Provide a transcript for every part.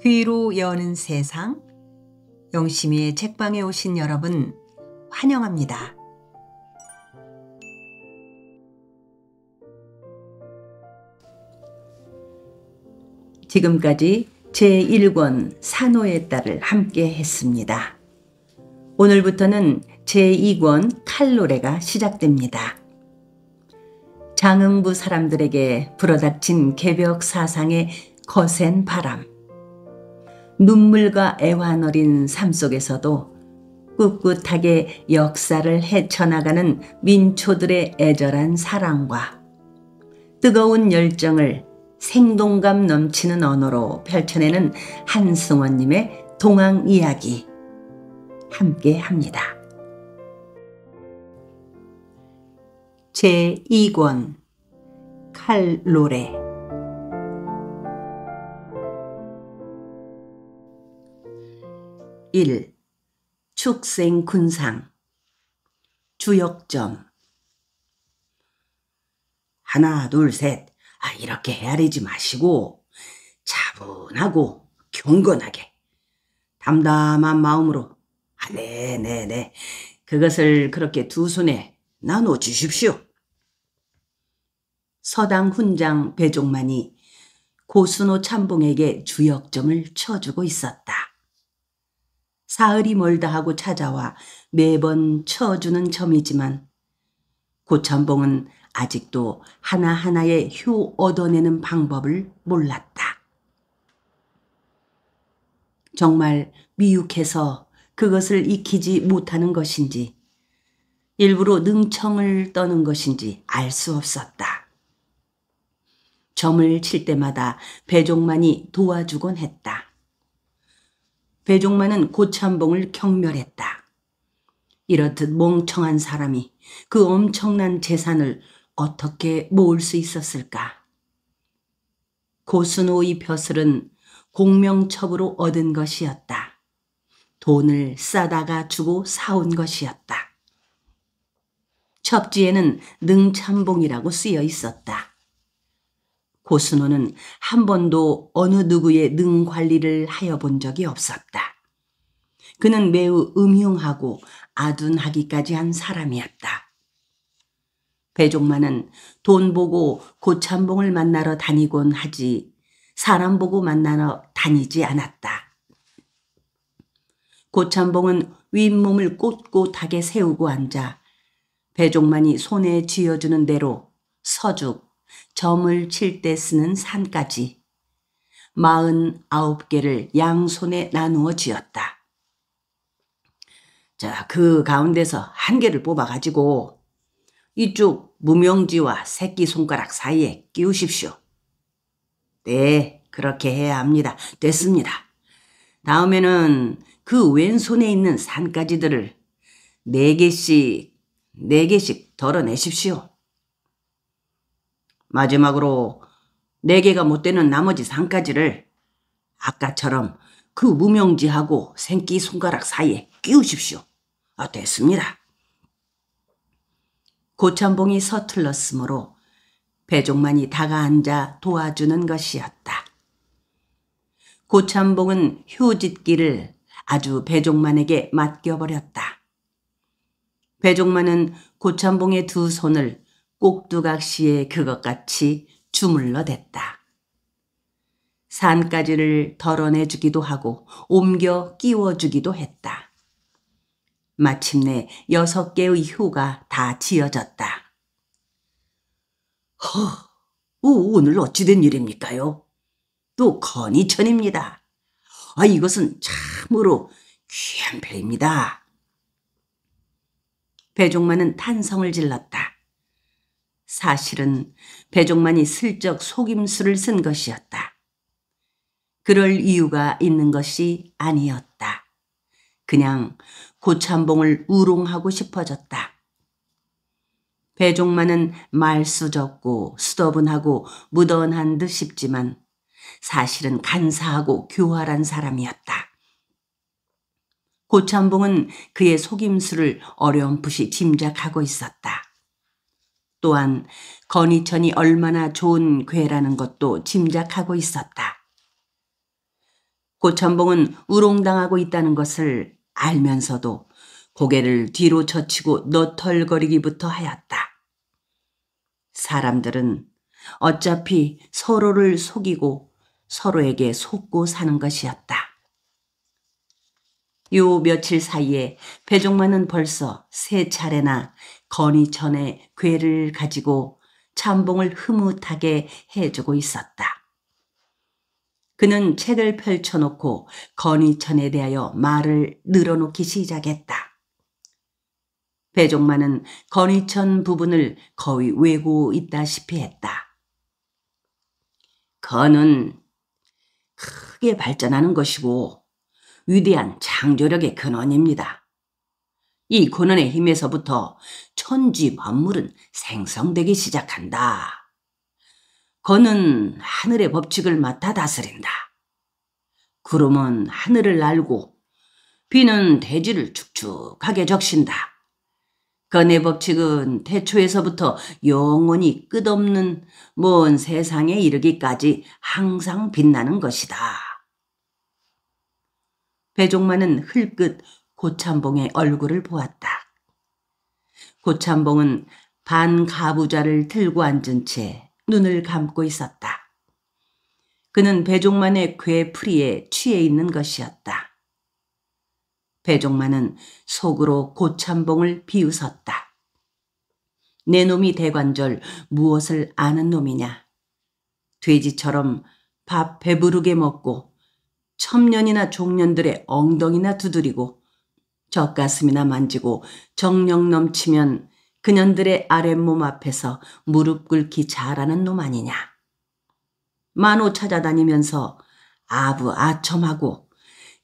귀로 여는 세상, 영심이의 책방에 오신 여러분 환영합니다. 지금까지 제1권 산호의 딸을 함께 했습니다. 오늘부터는 제2권 칼노래가 시작됩니다. 장흥부 사람들에게 불어닥친 개벽 사상의 거센 바람, 눈물과 애환 어린 삶 속에서도 꿋꿋하게 역사를 헤쳐나가는 민초들의 애절한 사랑과 뜨거운 열정을 생동감 넘치는 언어로 펼쳐내는 한승원님의 동항 이야기 함께 합니다. 제2권 칼노래. 1. 축생군상. 주역점. 하나 둘 셋. 이렇게 헤아리지 마시고 차분하고 경건하게 담담한 마음으로 네네네 그것을 그렇게 두 손에 나눠 주십시오. 서당 훈장 배종만이 고순호 참봉에게 주역점을 쳐주고 있었다. 사흘이 멀다 하고 찾아와 매번 쳐주는 점이지만 고참봉은 아직도 하나하나의 효 얻어내는 방법을 몰랐다. 정말 미육해서 그것을 익히지 못하는 것인지 일부러 능청을 떠는 것인지 알 수 없었다. 점을 칠 때마다 배종만이 도와주곤 했다. 배종만은 고참봉을 경멸했다. 이렇듯 멍청한 사람이 그 엄청난 재산을 어떻게 모을 수 있었을까? 고순호의 벼슬은 공명첩으로 얻은 것이었다. 돈을 싸다가 주고 사온 것이었다. 첩지에는 능참봉이라고 쓰여 있었다. 고순호는 한 번도 어느 누구의 능관리를 하여 본 적이 없었다. 그는 매우 음흉하고 아둔하기까지 한 사람이었다. 배종만은 돈 보고 고참봉을 만나러 다니곤 하지 사람 보고 만나러 다니지 않았다. 고참봉은 윗몸을 꼿꼿하게 세우고 앉아 배종만이 손에 쥐어주는 대로 서죽, 점을 칠 때 쓰는 산까지 49개를 양손에 나누어 쥐었다. 자, 그 가운데서 한 개를 뽑아가지고 이쪽 무명지와 새끼손가락 사이에 끼우십시오. 네, 그렇게 해야 합니다. 됐습니다. 다음에는 그 왼손에 있는 산가지들을 4개씩 덜어내십시오. 마지막으로 4개가 못 되는 나머지 산가지를 아까처럼 그 무명지하고 새끼손가락 사이에 끼우십시오. 됐습니다. 고참봉이 서툴렀으므로 배종만이 다가앉아 도와주는 것이었다. 고참봉은 효짓기를 아주 배종만에게 맡겨버렸다. 배종만은 고참봉의 두 손을 꼭두각시에 그것같이 주물러댔다. 산가지를 덜어내주기도 하고 옮겨 끼워주기도 했다. 마침내 6개의 효가 다 지어졌다. 오늘 어찌된 일입니까요? 또 건이천입니다. 이것은 참으로 귀한 배입니다. 배종만은 탄성을 질렀다. 사실은 배종만이 슬쩍 속임수를 쓴 것이었다. 그럴 이유가 있는 것이 아니었다. 그냥 고참봉을 우롱하고 싶어졌다. 배종만은 말수적고 수더분하고 무던한 듯 싶지만 사실은 간사하고 교활한 사람이었다. 고참봉은 그의 속임수를 어렴풋이 짐작하고 있었다. 또한 건희천이 얼마나 좋은 괴라는 것도 짐작하고 있었다. 고참봉은 우롱당하고 있다는 것을 알면서도 고개를 뒤로 젖히고 너털거리기부터 하였다. 사람들은 어차피 서로를 속이고 서로에게 속고 사는 것이었다. 요 며칠 사이에 배종만은 벌써 3차례나 건의천의 궤를 가지고 참봉을 흐뭇하게 해주고 있었다. 그는 책을 펼쳐놓고 건의천에 대하여 말을 늘어놓기 시작했다. 배종만은 건의천 부분을 거의 외고 있다시피 했다. 건은 크게 발전하는 것이고 위대한 창조력의 근원입니다. 이 근원의 힘에서부터 천지 만물은 생성되기 시작한다. 건은 하늘의 법칙을 맡아 다스린다. 구름은 하늘을 날고 비는 대지를 축축하게 적신다. 건의 법칙은 태초에서부터 영원히 끝없는 먼 세상에 이르기까지 항상 빛나는 것이다. 배종만은 흘끗 고참봉의 얼굴을 보았다. 고참봉은 반가부좌를 들고 앉은 채 눈을 감고 있었다. 그는 배종만의 궤풀이에 취해 있는 것이었다. 배종만은 속으로 고참봉을 비웃었다. 내 놈이 대관절 무엇을 아는 놈이냐. 돼지처럼 밥 배부르게 먹고 첨년이나 종년들의 엉덩이나 두드리고 젖가슴이나 만지고 정력 넘치면 그년들의 아랫몸 앞에서 무릎 꿇기 잘하는 놈 아니냐. 만호 찾아다니면서 아부아첨하고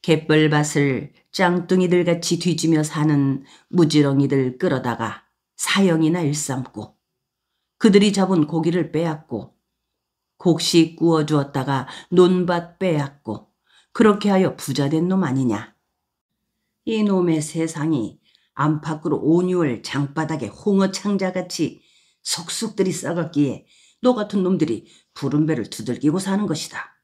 갯벌밭을 짱뚱이들같이 뒤지며 사는 무지렁이들 끌어다가 사형이나 일삼고 그들이 잡은 고기를 빼앗고 곡식 구워주었다가 논밭 빼앗고 그렇게 하여 부자된 놈 아니냐. 이놈의 세상이 안팎으로 5,6월 장바닥에 홍어창자같이 속속들이 썩었기에 너 같은 놈들이 부른 배를 두들기고 사는 것이다.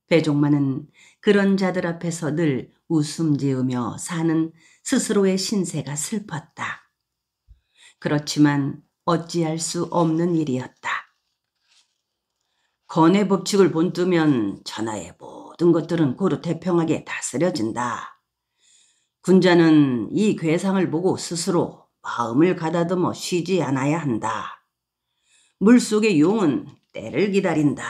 배종만은 그런 자들 앞에서 늘 웃음 지으며 사는 스스로의 신세가 슬펐다. 그렇지만 어찌할 수 없는 일이었다. 건의 법칙을 본뜨면 천하의 모든 것들은 고루 태평하게 다스려진다. 군자는 이 궤상을 보고 스스로 마음을 가다듬어 쉬지 않아야 한다. 물속의 용은 때를 기다린다.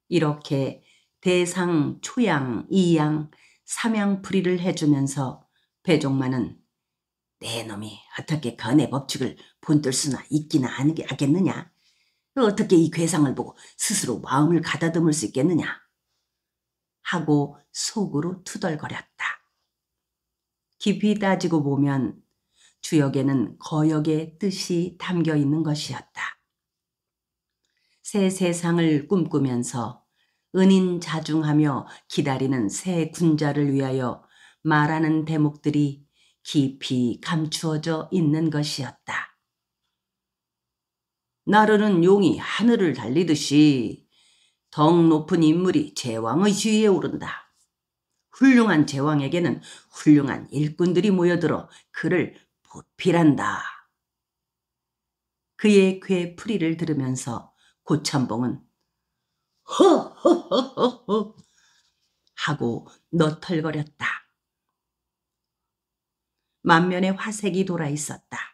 이렇게 대상, 초양, 이양, 삼양풀이를 해주면서 배종만은 내 놈이 어떻게 건의 법칙을 본뜰 수나 있기나 하겠느냐? 어떻게 이 궤상을 보고 스스로 마음을 가다듬을 수 있겠느냐? 하고 속으로 투덜거렸다. 깊이 따지고 보면 주역에는 거역의 뜻이 담겨 있는 것이었다. 새 세상을 꿈꾸면서 은인자중하며 기다리는 새 군자를 위하여 말하는 대목들이 깊이 감추어져 있는 것이었다. 나르는 용이 하늘을 달리듯이 덕 높은 인물이 제왕의 지위에 오른다. 훌륭한 제왕에게는 훌륭한 일꾼들이 모여들어 그를 보필한다. 그의 궤풀이를 들으면서 고참봉은 허허허허허 하고 너털거렸다. 만면에 화색이 돌아 있었다.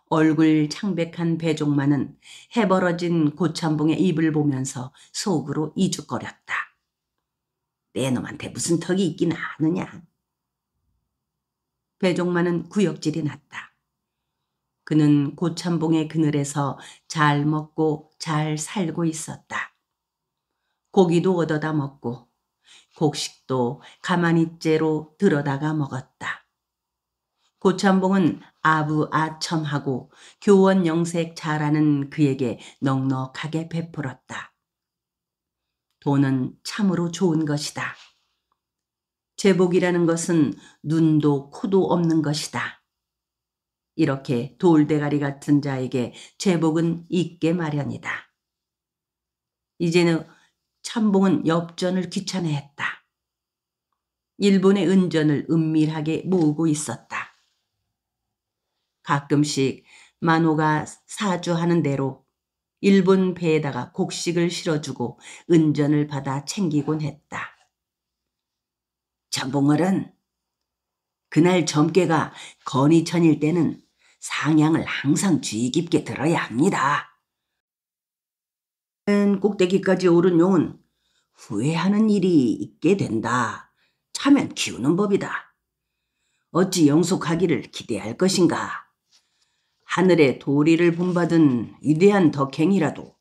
얼굴 창백한 배종만은 해벌어진 고참봉의 입을 보면서 속으로 이죽거렸다. 내 놈한테 무슨 덕이 있긴 하느냐. 배종만은 구역질이 났다. 그는 고참봉의 그늘에서 잘 먹고 잘 살고 있었다. 고기도 얻어다 먹고 곡식도 가만히째로 들어다가 먹었다. 고참봉은 아부아첨하고 교원 영색 잘하는 그에게 넉넉하게 베풀었다. 돈은 참으로 좋은 것이다. 제복이라는 것은 눈도 코도 없는 것이다. 이렇게 돌대가리 같은 자에게 제복은 있게 마련이다. 이제는 참봉은 엽전을 귀찮아했다. 일본의 은전을 은밀하게 모으고 있었다. 가끔씩 만호가 사주하는 대로 일본 배에다가 곡식을 실어주고 은전을 받아 챙기곤 했다. 참봉어른, 그날 점괘가 건의천일 때는 상향을 항상 주의 깊게 들어야 합니다. 꼭대기까지 오른 용은 후회하는 일이 있게 된다. 차면 키우는 법이다. 어찌 영속하기를 기대할 것인가. 하늘의 도리를 본받은 위대한 덕행이라도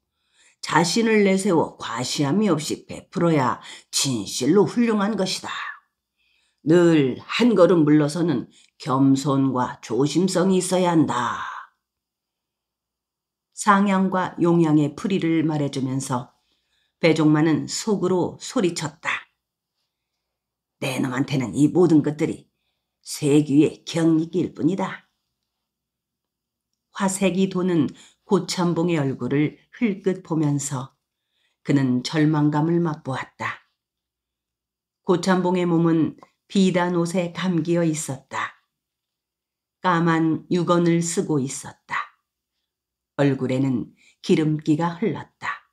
자신을 내세워 과시함이 없이 베풀어야 진실로 훌륭한 것이다. 늘 한 걸음 물러서는 겸손과 조심성이 있어야 한다. 상향과 용양의 풀이를 말해주면서 배종만은 속으로 소리쳤다. 내 놈한테는 이 모든 것들이 세귀의 경리길 뿐이다. 화색이 도는 고참봉의 얼굴을 흘끗 보면서 그는 절망감을 맛보았다. 고참봉의 몸은 비단 옷에 감기어 있었다. 까만 유건을 쓰고 있었다. 얼굴에는 기름기가 흘렀다.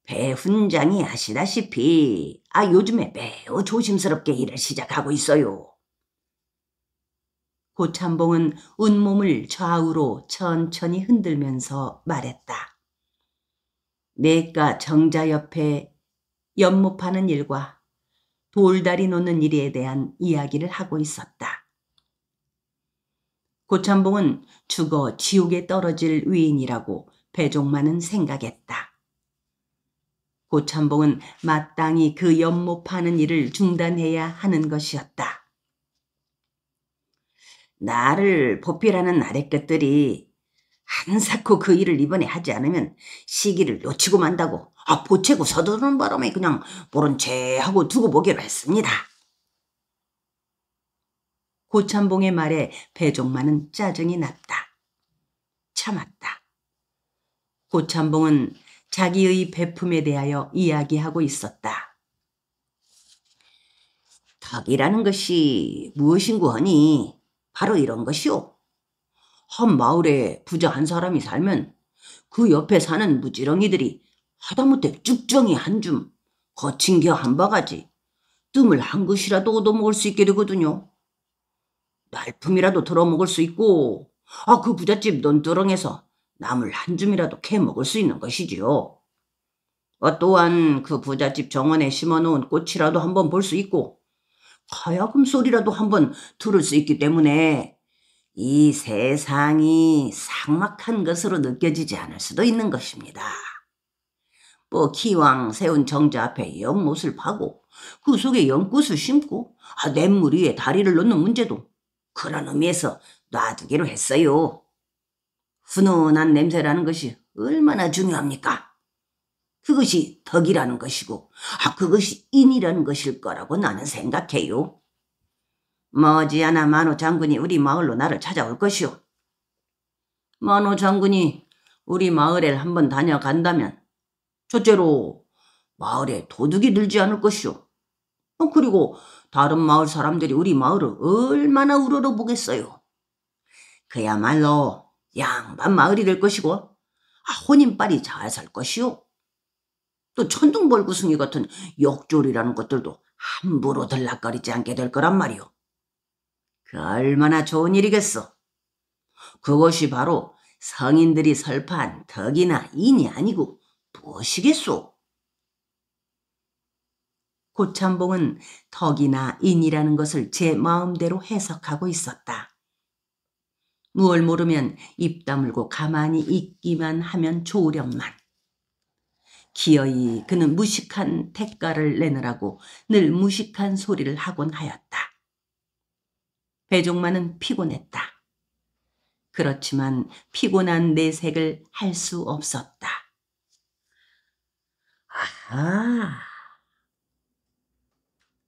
배 훈장이 아시다시피 요즘에 매우 조심스럽게 일을 시작하고 있어요. 고참봉은 온몸을 좌우로 천천히 흔들면서 말했다. 내과 정자 옆에 연못파는 일과 돌다리 놓는 일에 대한 이야기를 하고 있었다. 고참봉은 죽어 지옥에 떨어질 위인이라고 배종만은 생각했다. 고참봉은 마땅히 그 연못 파는 일을 중단해야 하는 것이었다. 나를 보필하는 아랫것들이 한사코 그 일을 이번에 하지 않으면 시기를 놓치고 만다고 보채고 서두르는 바람에 그냥 모른 채 하고 두고 보기로 했습니다. 고참봉의 말에 배종만은 짜증이 났다. 참았다. 고참봉은 자기의 베품에 대하여 이야기하고 있었다. 덕이라는 것이 무엇인고 하니 바로 이런 것이오. 한 마을에 부자 한 사람이 살면 그 옆에 사는 무지렁이들이 하다못해 쭉정이 한 줌, 거친 겨 한 바가지, 뜸을 한 것이라도 얻어먹을 수 있게 되거든요. 날품이라도 덜어먹을 수 있고 그 부잣집 논두렁에서 나물 한 줌이라도 캐 먹을 수 있는 것이지요. 또한 그 부잣집 정원에 심어놓은 꽃이라도 한번 볼 수 있고 가야금 소리라도 한번 들을 수 있기 때문에 이 세상이 삭막한 것으로 느껴지지 않을 수도 있는 것입니다. 기왕 세운 정자 앞에 연못을 파고 그 속에 연꽃을 심고 냇물 위에 다리를 놓는 문제도 그런 의미에서 놔두기로 했어요. 훈훈한 냄새라는 것이 얼마나 중요합니까? 그것이 덕이라는 것이고 그것이 인이라는 것일 거라고 나는 생각해요. 머지않아 만호 장군이 우리 마을로 나를 찾아올 것이오. 만호 장군이 우리 마을에 한번 다녀간다면 첫째로 마을에 도둑이 들지 않을 것이오. 그리고 다른 마을 사람들이 우리 마을을 얼마나 우러러보겠어요. 그야말로 양반 마을이 될 것이고 혼인빨이 잘 살 것이오. 또 천둥벌구숭이 같은 욕조리라는 것들도 함부로 들락거리지 않게 될 거란 말이오. 그 얼마나 좋은 일이겠어. 그것이 바로 성인들이 설파한 덕이나 인이 아니고 무엇이겠소? 고참봉은 덕이나 인이라는 것을 제 마음대로 해석하고 있었다. 무얼 모르면 입 다물고 가만히 있기만 하면 좋으련만. 기어이 그는 무식한 대가를 내느라고 늘 무식한 소리를 하곤 하였다. 배종만은 피곤했다. 그렇지만 피곤한 내색을 할 수 없었다.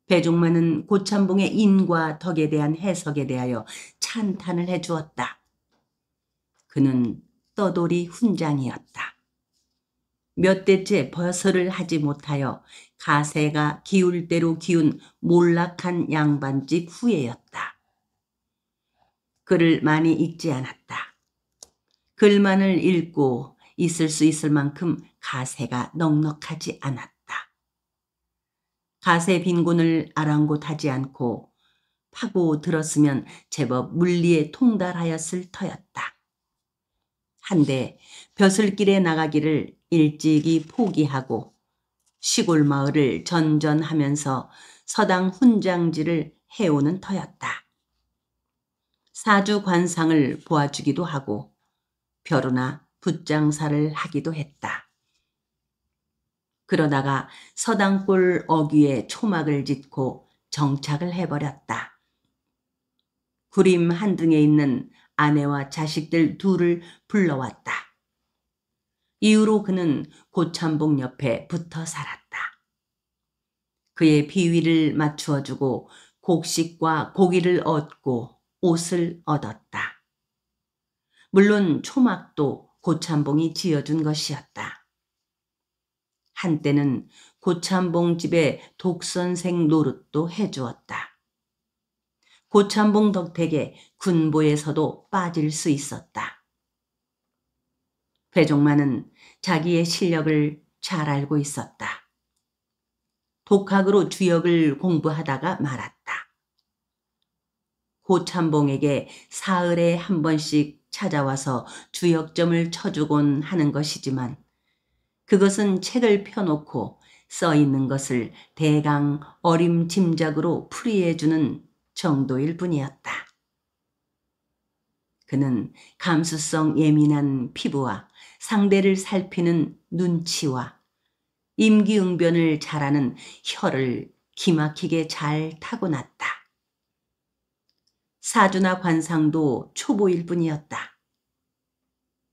배종만은 고참봉의 인과 덕에 대한 해석에 대하여 찬탄을 해주었다. 그는 떠돌이 훈장이었다. 몇 대째 벗을 하지 못하여 가세가 기울 대로 기운 몰락한 양반집 후예였다. 글을 많이 읽지 않았다. 글만을 읽고 있을 수 있을 만큼 가세가 넉넉하지 않았다. 가세 빈곤을 아랑곳하지 않고 파고 들었으면 제법 물리에 통달하였을 터였다. 한데 벼슬길에 나가기를 일찍이 포기하고 시골 마을을 전전하면서 서당 훈장지를 해오는 터였다. 사주 관상을 보아주기도 하고 벼루나 붓장사를 하기도 했다. 그러다가 서당골 어귀에 초막을 짓고 정착을 해버렸다. 구림 한 등에 있는 아내와 자식들 둘을 불러왔다. 이후로 그는 고참봉 옆에 붙어 살았다. 그의 비위를 맞추어주고 곡식과 고기를 얻고 옷을 얻었다. 물론 초막도 고참봉이 지어준 것이었다. 한때는 고참봉 집에 독선생 노릇도 해주었다. 고참봉 덕택에 군보에서도 빠질 수 있었다. 배종만은 자기의 실력을 잘 알고 있었다. 독학으로 주역을 공부하다가 말았다. 고참봉에게 사흘에 한 번씩 찾아와서 주역점을 쳐주곤 하는 것이지만 그것은 책을 펴놓고 써있는 것을 대강 어림짐작으로 풀이해주는 정도일 뿐이었다. 그는 감수성 예민한 피부와 상대를 살피는 눈치와 임기응변을 잘하는 혀를 기막히게 잘 타고났다. 사주나 관상도 초보일 뿐이었다.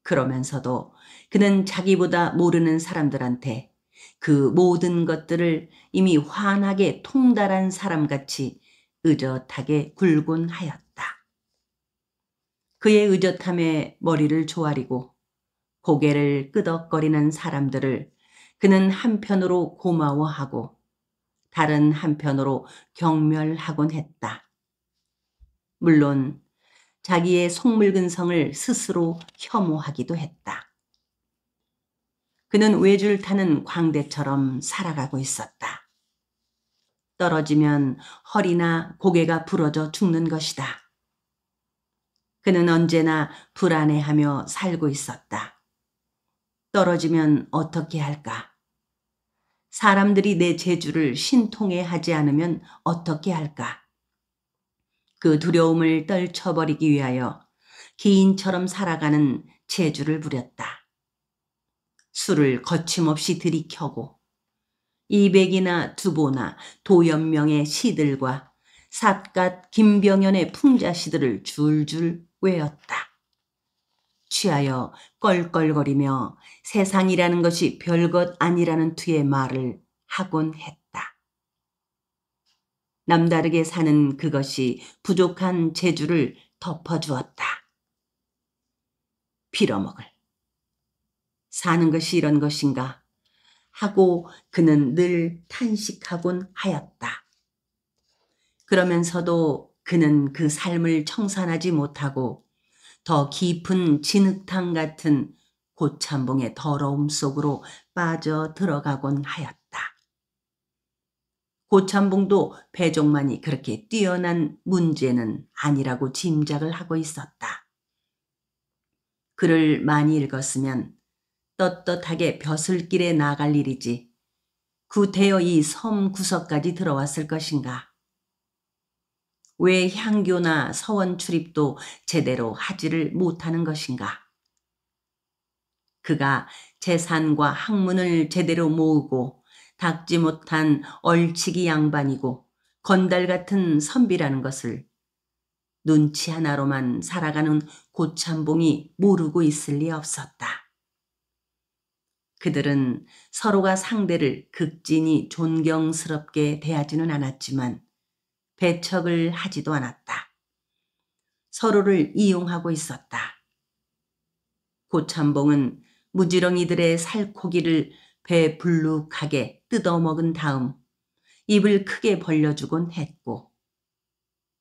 그러면서도 그는 자기보다 모르는 사람들한테 그 모든 것들을 이미 환하게 통달한 사람같이 의젓하게 굴곤 하였다. 그의 의젓함에 머리를 조아리고 고개를 끄덕거리는 사람들을 그는 한편으로 고마워하고 다른 한편으로 경멸하곤 했다. 물론 자기의 속물근 성을 스스로 혐오하기도 했다. 그는 외줄 타는 광대처럼 살아가고 있었다. 떨어지면 허리나 고개가 부러져 죽는 것이다. 그는 언제나 불안해하며 살고 있었다. 떨어지면 어떻게 할까? 사람들이 내 재주를 신통해 하지 않으면 어떻게 할까? 그 두려움을 떨쳐버리기 위하여 기인처럼 살아가는 재주를 부렸다. 술을 거침없이 들이켜고 200이나 두보나 도연명의 시들과 삿갓 김병연의 풍자시들을 줄줄 외웠다. 취하여 껄껄거리며 세상이라는 것이 별것 아니라는 투의 말을 하곤 했다. 남다르게 사는 그것이 부족한 재주를 덮어주었다. 빌어먹을. 사는 것이 이런 것인가 하고 그는 늘 탄식하곤 하였다. 그러면서도 그는 그 삶을 청산하지 못하고 더 깊은 진흙탕 같은 고참봉의 더러움 속으로 빠져 들어가곤 하였다. 고참봉도 배종만이 그렇게 뛰어난 문제는 아니라고 짐작을 하고 있었다. 글을 많이 읽었으면 떳떳하게 벼슬길에 나갈 일이지 구태여 이 섬 구석까지 들어왔을 것인가. 왜 향교나 서원 출입도 제대로 하지를 못하는 것인가. 그가 재산과 학문을 제대로 모으고 닦지 못한 얼치기 양반이고 건달 같은 선비라는 것을 눈치 하나로만 살아가는 고참봉이 모르고 있을 리 없었다. 그들은 서로가 상대를 극진히 존경스럽게 대하지는 않았지만 배척을 하지도 않았다. 서로를 이용하고 있었다. 고참봉은 무지렁이들의 살코기를 배 불룩하게 뜯어먹은 다음 입을 크게 벌려주곤 했고,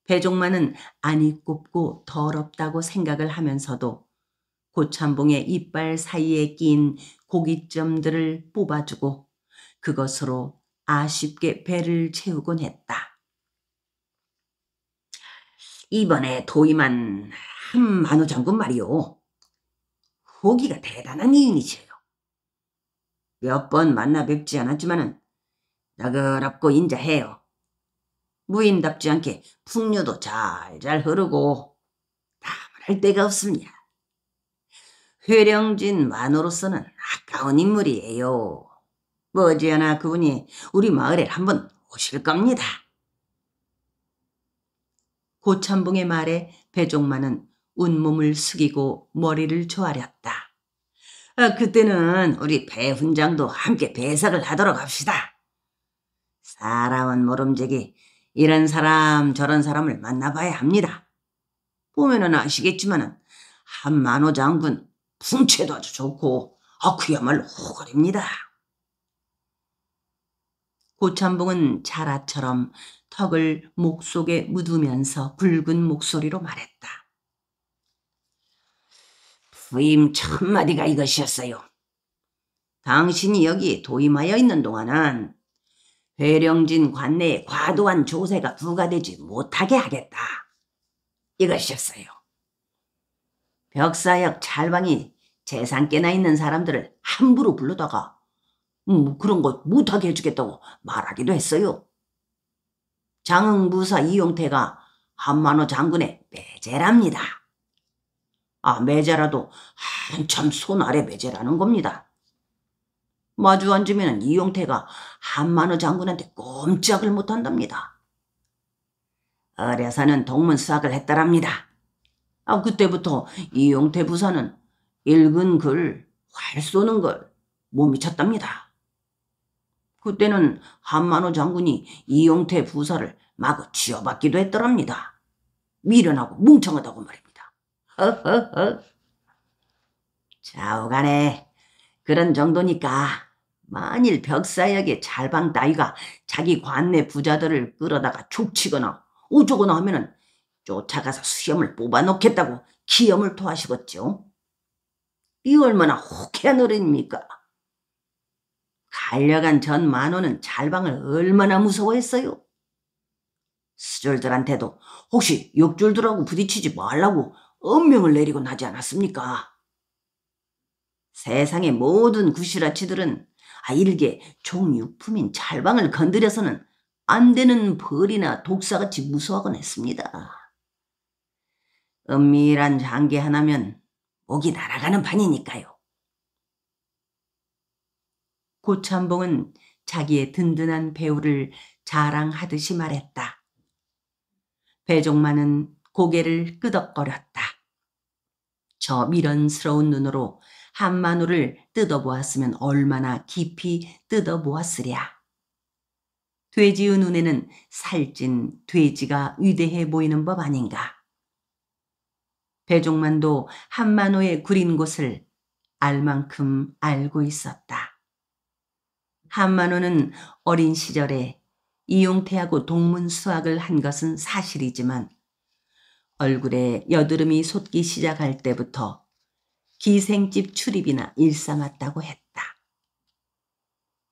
배종만은 안이 굽고 더럽다고 생각을 하면서도 고참봉의 이빨 사이에 낀 고깃점들을 뽑아주고 그것으로 아쉽게 배를 채우곤 했다. 이번에 도임한 한만호 장군 말이오. 호기가 대단한 이인이세요. 몇 번 만나 뵙지 않았지만은 너그럽고 인자해요. 무인답지 않게 풍류도 잘잘 흐르고 다문할 데가 없습니다. 회령진 만호로서는 아까운 인물이에요. 머지않아 그분이 우리 마을에 한번 오실 겁니다. 고참봉의 말에 배종만은 운몸을 숙이고 머리를 조아렸다. 그때는 우리 배 훈장도 함께 배석을 하도록 합시다. 사람은 모름지기 이런 사람 저런 사람을 만나봐야 합니다. 보면은 아시겠지만은 한만호 장군 풍채도 아주 좋고 그야말로 호걸입니다. 고참봉은 자라처럼 턱을 목 속에 묻으면서 붉은 목소리로 말했다. 부임 첫마디가 이것이었어요. 당신이 여기 도임하여 있는 동안은 회령진 관내에 과도한 조세가 부과되지 못하게 하겠다. 이것이었어요. 벽사역 찰방이 재산께나 있는 사람들을 함부로 불러다가 그런 거 못하게 해주겠다고 말하기도 했어요. 장흥부사 이용태가 한만호 장군의 매제랍니다. 매제라도 한참 손 아래 매제라는 겁니다. 마주 앉으면 이용태가 한만호 장군한테 꼼짝을 못한답니다. 어려서는 동문수학을 했더랍니다. 그때부터 이용태 부사는 읽은 글, 활 쏘는 걸 못 미쳤답니다. 그때는 한만호 장군이 이용태 부사를 마구 쥐어받기도 했더랍니다. 미련하고 뭉청하다고 말입니다. 허허허. 좌우간에 그런 정도니까 만일 벽사역의 찰방 따위가 자기 관내 부자들을 끌어다가 족치거나 어쩌거나 하면은 쫓아가서 수염을 뽑아놓겠다고 기염을 토하시겠죠. 이 얼마나 호쾌한 어른입니까? 갈려간 전 만호는 찰방을 얼마나 무서워했어요. 수졸들한테도 혹시 욕졸들하고 부딪히지 말라고 엄명을 내리곤 하지 않았습니까? 세상의 모든 구시라치들은 일개 종육품인 찰방을 건드려서는 안 되는 벌이나 독사같이 무서워하곤 했습니다. 은밀한 장계 하나면 목이 날아가는 판이니까요. 고참봉은 자기의 든든한 배우를 자랑하듯이 말했다. 배종만은 고개를 끄덕거렸다. 저 미련스러운 눈으로 한만호를 뜯어보았으면 얼마나 깊이 뜯어보았으랴. 돼지의 눈에는 살찐 돼지가 위대해 보이는 법 아닌가. 배종만도 한만호의 구린 곳을 알 만큼 알고 있었다. 한만호는 어린 시절에 이용태하고 동문수학을 한 것은 사실이지만 얼굴에 여드름이 솟기 시작할 때부터 기생집 출입이나 일삼았다고 했다.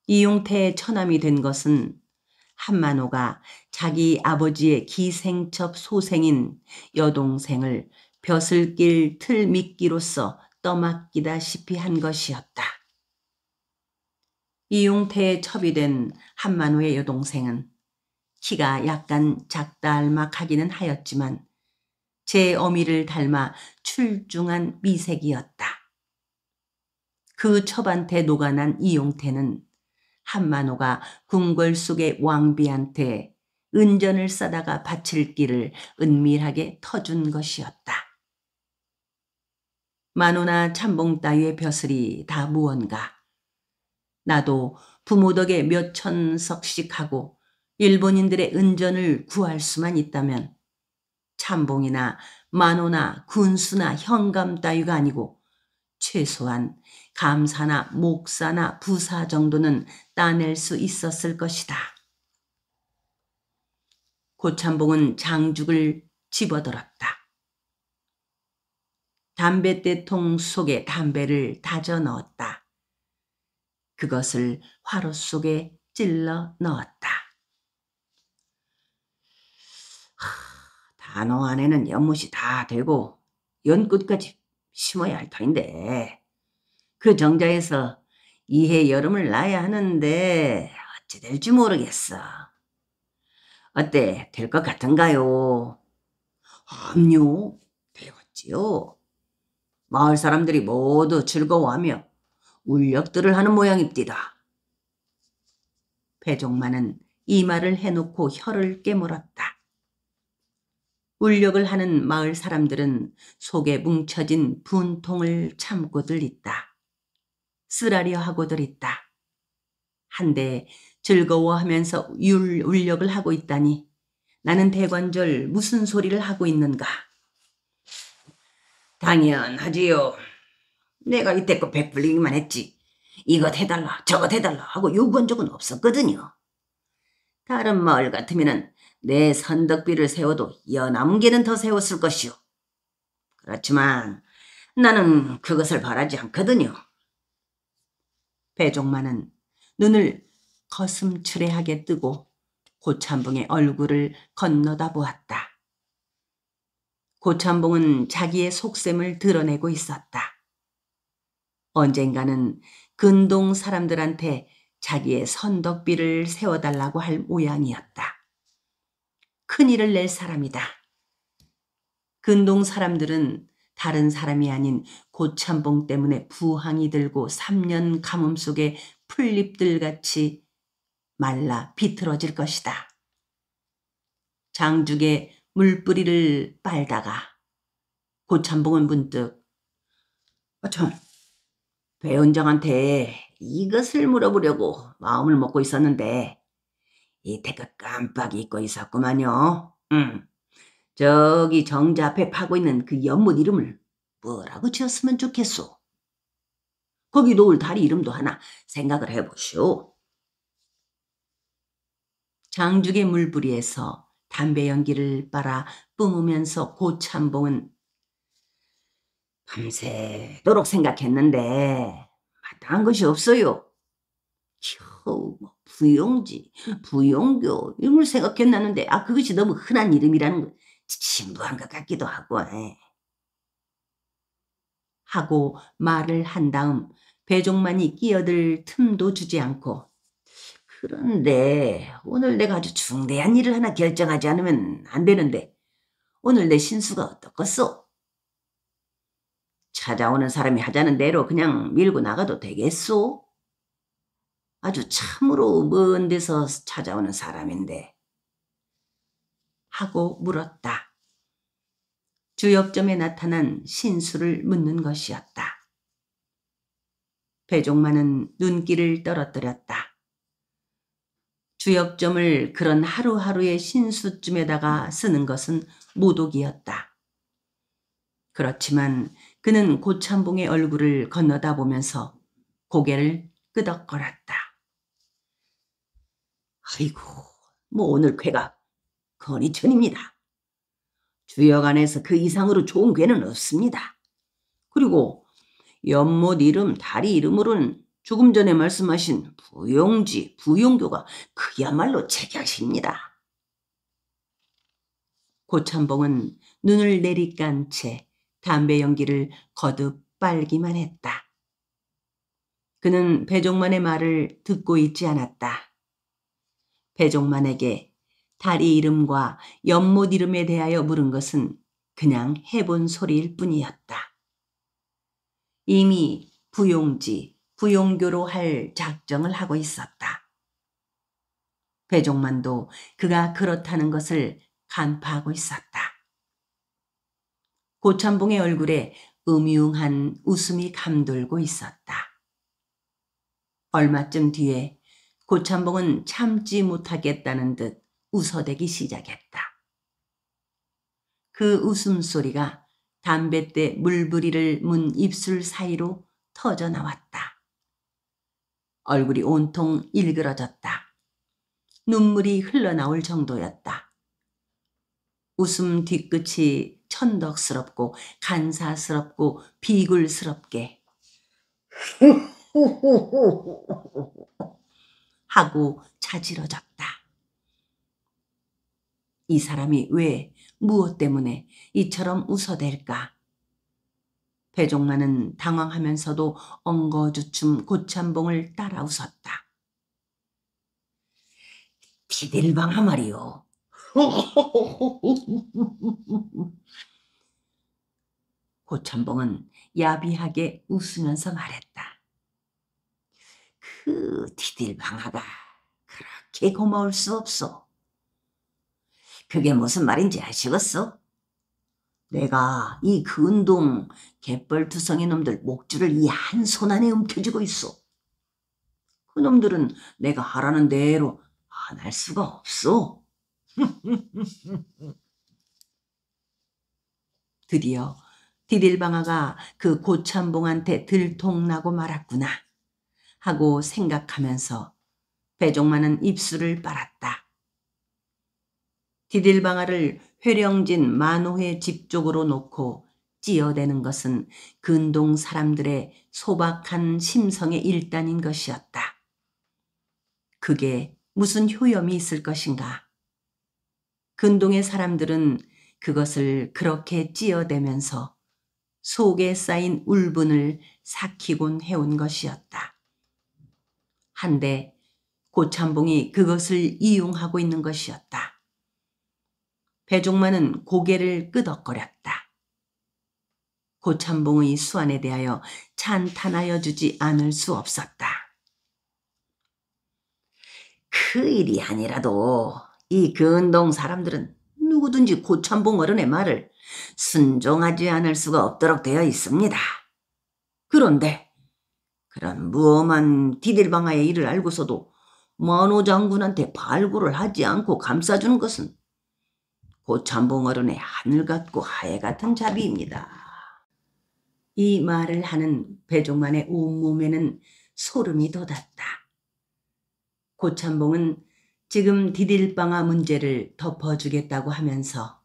이용태의 처남이 된 것은 한만호가 자기 아버지의 기생첩 소생인 여동생을 벼슬길 틀미끼로서 떠맡기다시피 한 것이었다. 이용태의 첩이 된 한만호의 여동생은 키가 약간 작달막하기는 하였지만 제 어미를 닮아 출중한 미색이었다. 그 첩한테 녹아난 이용태는 한만호가 궁궐 속의 왕비한테 은전을 싸다가 바칠 길을 은밀하게 터준 것이었다. 만호나 참봉 따위의 벼슬이 다 무언가. 나도 부모 덕에 몇 천석씩 하고 일본인들의 은전을 구할 수만 있다면 참봉이나 만호나 군수나 현감 따위가 아니고 최소한 감사나 목사나 부사 정도는 따낼 수 있었을 것이다. 고참봉은 장죽을 집어들었다. 담뱃대통 속에 담배를 다져 넣었다. 그것을 화로 속에 찔러 넣었다. 단호 안에는 연못이 다 되고 연끝까지 심어야 할 터인데 그 정자에서 이해 여름을 나야 하는데 어찌 될지 모르겠어. 어때? 될 것 같은가요? 암요, 되었지요. 마을 사람들이 모두 즐거워하며 울력들을 하는 모양입디다. 배종만은 이 말을 해놓고 혀를 깨물었다. 울력을 하는 마을 사람들은 속에 뭉쳐진 분통을 참고들 있다. 쓰라려 하고들 있다. 한데 즐거워하면서 울력을 하고 있다니 나는 대관절 무슨 소리를 하고 있는가? 당연하지요. 내가 이때껏 베풀리기만 했지. 이것 해달라 저것 해달라 하고 요구한 적은 없었거든요. 다른 마을 같으면 내 선덕비를 세워도 연암개는 더 세웠을 것이오. 그렇지만 나는 그것을 바라지 않거든요. 배종만은 눈을 거슴츠레하게 뜨고 고참봉의 얼굴을 건너다 보았다. 고참봉은 자기의 속셈을 드러내고 있었다. 언젠가는 근동 사람들한테 자기의 선덕비를 세워달라고 할 모양이었다. 큰일을 낼 사람이다. 근동 사람들은 다른 사람이 아닌 고참봉 때문에 부항이 들고 3년 가뭄 속에 풀잎들같이 말라 비틀어질 것이다. 장죽에 물뿌리를 빨다가 고참봉은 문득 참, 배원장한테 이것을 물어보려고 마음을 먹고 있었는데 이때껏 깜빡 잊고 있었구만요. 저기 정자 앞에 파고 있는 그 연못 이름을 뭐라고 지었으면 좋겠소? 거기 놓을 다리 이름도 하나 생각을 해보시오. 장죽의 물부리에서 담배 연기를 빨아 뿜으면서 고참봉은 밤새도록 생각했는데 마땅한 것이 없어요. 겨우 부용지, 부용교 이런 걸 생각했나는데 그것이 너무 흔한 이름이라는 거 진부한 것 같기도 하고 하고 말을 한 다음 배종만이 끼어들 틈도 주지 않고 그런데 오늘 내가 아주 중대한 일을 하나 결정하지 않으면 안 되는데 오늘 내 신수가 어떻겠소? 찾아오는 사람이 하자는 대로 그냥 밀고 나가도 되겠소? 아주 참으로 먼 데서 찾아오는 사람인데 하고 물었다. 주역점에 나타난 신수를 묻는 것이었다. 배종만은 눈길을 떨어뜨렸다. 주역점을 그런 하루하루의 신수쯤에다가 쓰는 것은 모독이었다. 그렇지만 그는 고참봉의 얼굴을 건너다 보면서 고개를 끄덕거렸다. 아이고, 오늘 괴가 건이천입니다. 주역 안에서 그 이상으로 좋은 괴는 없습니다. 그리고 연못 이름, 다리 이름으로는 조금 전에 말씀하신 부용지, 부용교가 그야말로 제격입니다. 고참봉은 눈을 내리깐 채 담배 연기를 거듭 빨기만 했다. 그는 배종만의 말을 듣고 있지 않았다. 배종만에게 다리 이름과 연못 이름에 대하여 물은 것은 그냥 해본 소리일 뿐이었다. 이미 부용지, 부용교로 할 작정을 하고 있었다. 배종만도 그가 그렇다는 것을 간파하고 있었다. 고참봉의 얼굴에 음흉한 웃음이 감돌고 있었다. 얼마쯤 뒤에 고참봉은 참지 못하겠다는 듯 웃어대기 시작했다. 그 웃음소리가 담뱃대 물부리를 문 입술 사이로 터져 나왔다. 얼굴이 온통 일그러졌다. 눈물이 흘러나올 정도였다. 웃음 뒤끝이 천덕스럽고 간사스럽고 비굴스럽게 하고 자지러졌다. 이 사람이 왜 무엇 때문에 이처럼 웃어댈까? 배종만은 당황하면서도 엉거주춤 고참봉을 따라 웃었다. 디딜방아 말이요. 고참봉은 야비하게 웃으면서 말했다. 그 디딜방아가 그렇게 고마울 수 없어. 그게 무슨 말인지 아시겠어? 내가 이 근동 갯벌투성이 놈들 목줄을 이 한 손 안에 움켜쥐고 있어. 그 놈들은 내가 하라는 대로 안 할 수가 없어. 드디어 디딜방아가 그 고참봉한테 들통나고 말았구나 하고 생각하면서 배종만은 입술을 빨았다. 디딜방아를 회령진 만호의 집 쪽으로 놓고 찌어대는 것은 근동 사람들의 소박한 심성의 일단인 것이었다. 그게 무슨 효염이 있을 것인가? 근동의 사람들은 그것을 그렇게 찌어대면서 속에 쌓인 울분을 삭히곤 해온 것이었다. 한데 고참봉이 그것을 이용하고 있는 것이었다. 배종만은 고개를 끄덕거렸다. 고참봉의 수완에 대하여 찬탄하여 주지 않을 수 없었다. 그 일이 아니라도 이 근동 사람들은 누구든지 고참봉 어른의 말을 순종하지 않을 수가 없도록 되어 있습니다. 그런데 그런 무엄한 디딜방아의 일을 알고서도 만호 장군한테 발굴을 하지 않고 감싸주는 것은 고참봉 어른의 하늘 같고 하해 같은 자비입니다. 이 말을 하는 배종만의 온몸에는 소름이 돋았다. 고참봉은 지금 디딜방아 문제를 덮어주겠다고 하면서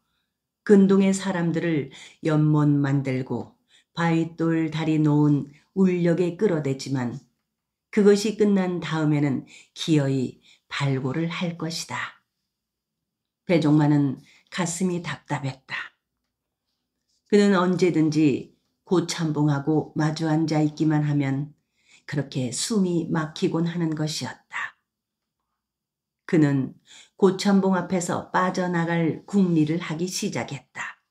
근동의 사람들을 연못 만들고 바윗돌 다리 놓은 울력에 끌어대지만 그것이 끝난 다음에는 기어이 발굴을 할 것이다. 배종만은 가슴이 답답했다. 그는 언제든지 고참봉하고 마주 앉아 있기만 하면 그렇게 숨이 막히곤 하는 것이었다. 그는 고참봉 앞에서 빠져나갈 궁리를 하기 시작했다.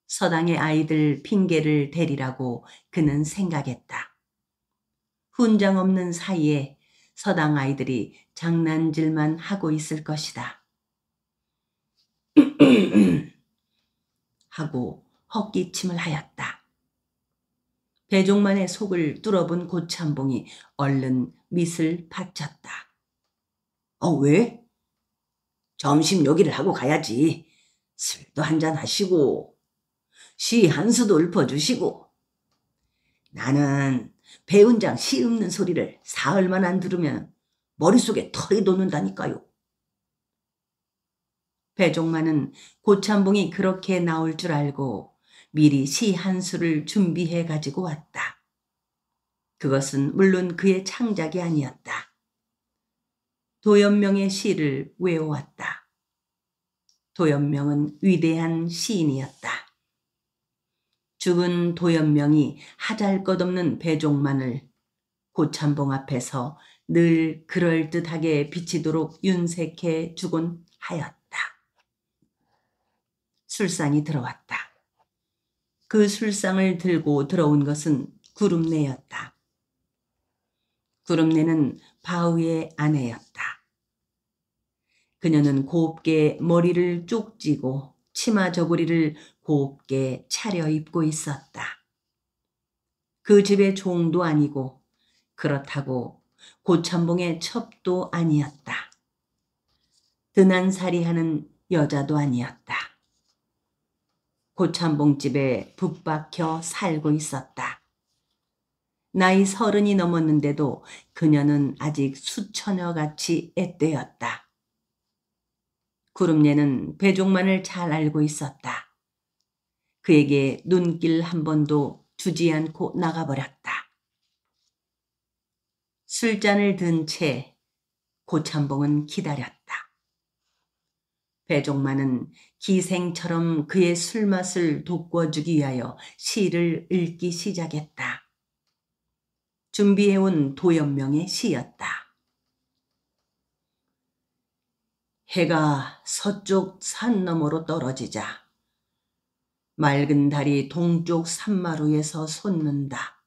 서당의 아이들 핑계를 대리라고 그는 생각했다. 훈장 없는 사이에 서당 아이들이 장난질만 하고 있을 것이다. 하고 헛기침을 하였다. 배종만의 속을 뚫어본 고참봉이 얼른 밑을 받쳤다. 왜? 점심 요기를 하고 가야지. 술도 한잔 하시고 시 한 수도 읊어주시고. 나는 배운장 시 읊는 소리를 사흘만 안 들으면 머릿속에 털이 돋는다니까요. 배종만은 고참봉이 그렇게 나올 줄 알고 미리 시 한 수를 준비해 가지고 왔다. 그것은 물론 그의 창작이 아니었다. 도연명의 시를 외워왔다. 도연명은 위대한 시인이었다. 죽은 도연명이 하잘것없는 배종만을 고참봉 앞에서 늘 그럴듯하게 비치도록 윤색해 주곤 하였다. 술상이 들어왔다. 그 술상을 들고 들어온 것은 구름내였다. 구름내는 바우의 아내였다. 그녀는 곱게 머리를 쭉 찌고 치마 저고리를 곱게 차려입고 있었다. 그 집의 종도 아니고 그렇다고 고참봉의 첩도 아니었다. 드난살이하는 여자도 아니었다. 고참봉 집에 붙박혀 살고 있었다. 나이 30이 넘었는데도 그녀는 아직 수처녀같이 앳되었다. 구름예는 배종만을 잘 알고 있었다. 그에게 눈길 한 번도 주지 않고 나가버렸다. 술잔을 든 채 고참봉은 기다렸다. 배종만은 기생처럼 그의 술맛을 돋궈주기 위하여 시를 읽기 시작했다. 준비해온 도연명의 시였다. 해가 서쪽 산 너머로 떨어지자 맑은 달이 동쪽 산마루에서 솟는다.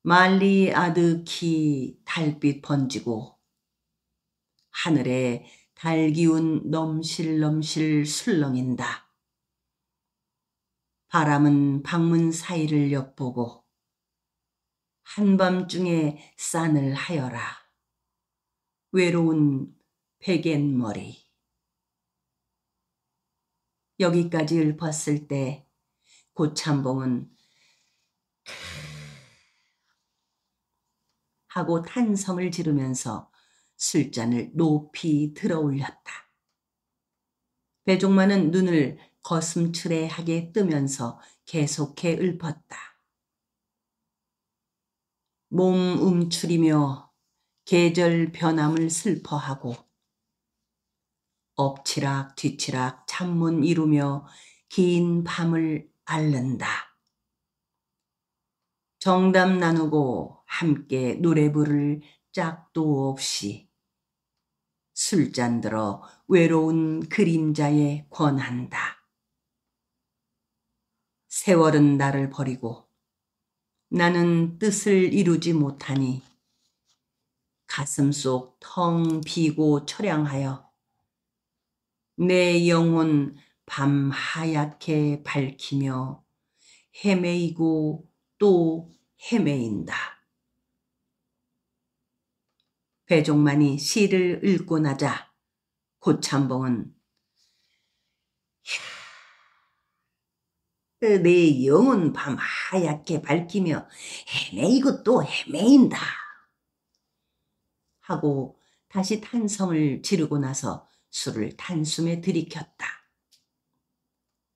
말리 아득히 달빛 번지고 하늘에 달기운 넘실넘실 술렁인다. 바람은 방문 사이를 엿보고 한밤중에 싼을 하여라. 외로운 베갯머리. 여기까지 읊었을 때 고참봉은 하고 탄성을 지르면서 술잔을 높이 들어올렸다. 배종만은 눈을 거슴츠레하게 뜨면서 계속해 읊었다. 몸 움츠리며 계절 변함을 슬퍼하고 엎치락 뒤치락 잠문 이루며 긴 밤을 앓는다. 정담 나누고 함께 노래 부를 짝도 없이 술잔 들어 외로운 그림자에 권한다. 세월은 나를 버리고 나는 뜻을 이루지 못하니 가슴 속 텅 비고 처량하여 내 영혼 밤 하얗게 밝히며 헤매이고 또 헤매인다. 배종만이 시를 읽고 나자 고참봉은 내 영혼 밤 하얗게 밝히며 헤매이고 또 헤매인다 하고 다시 탄성을 지르고 나서 술을 단숨에 들이켰다.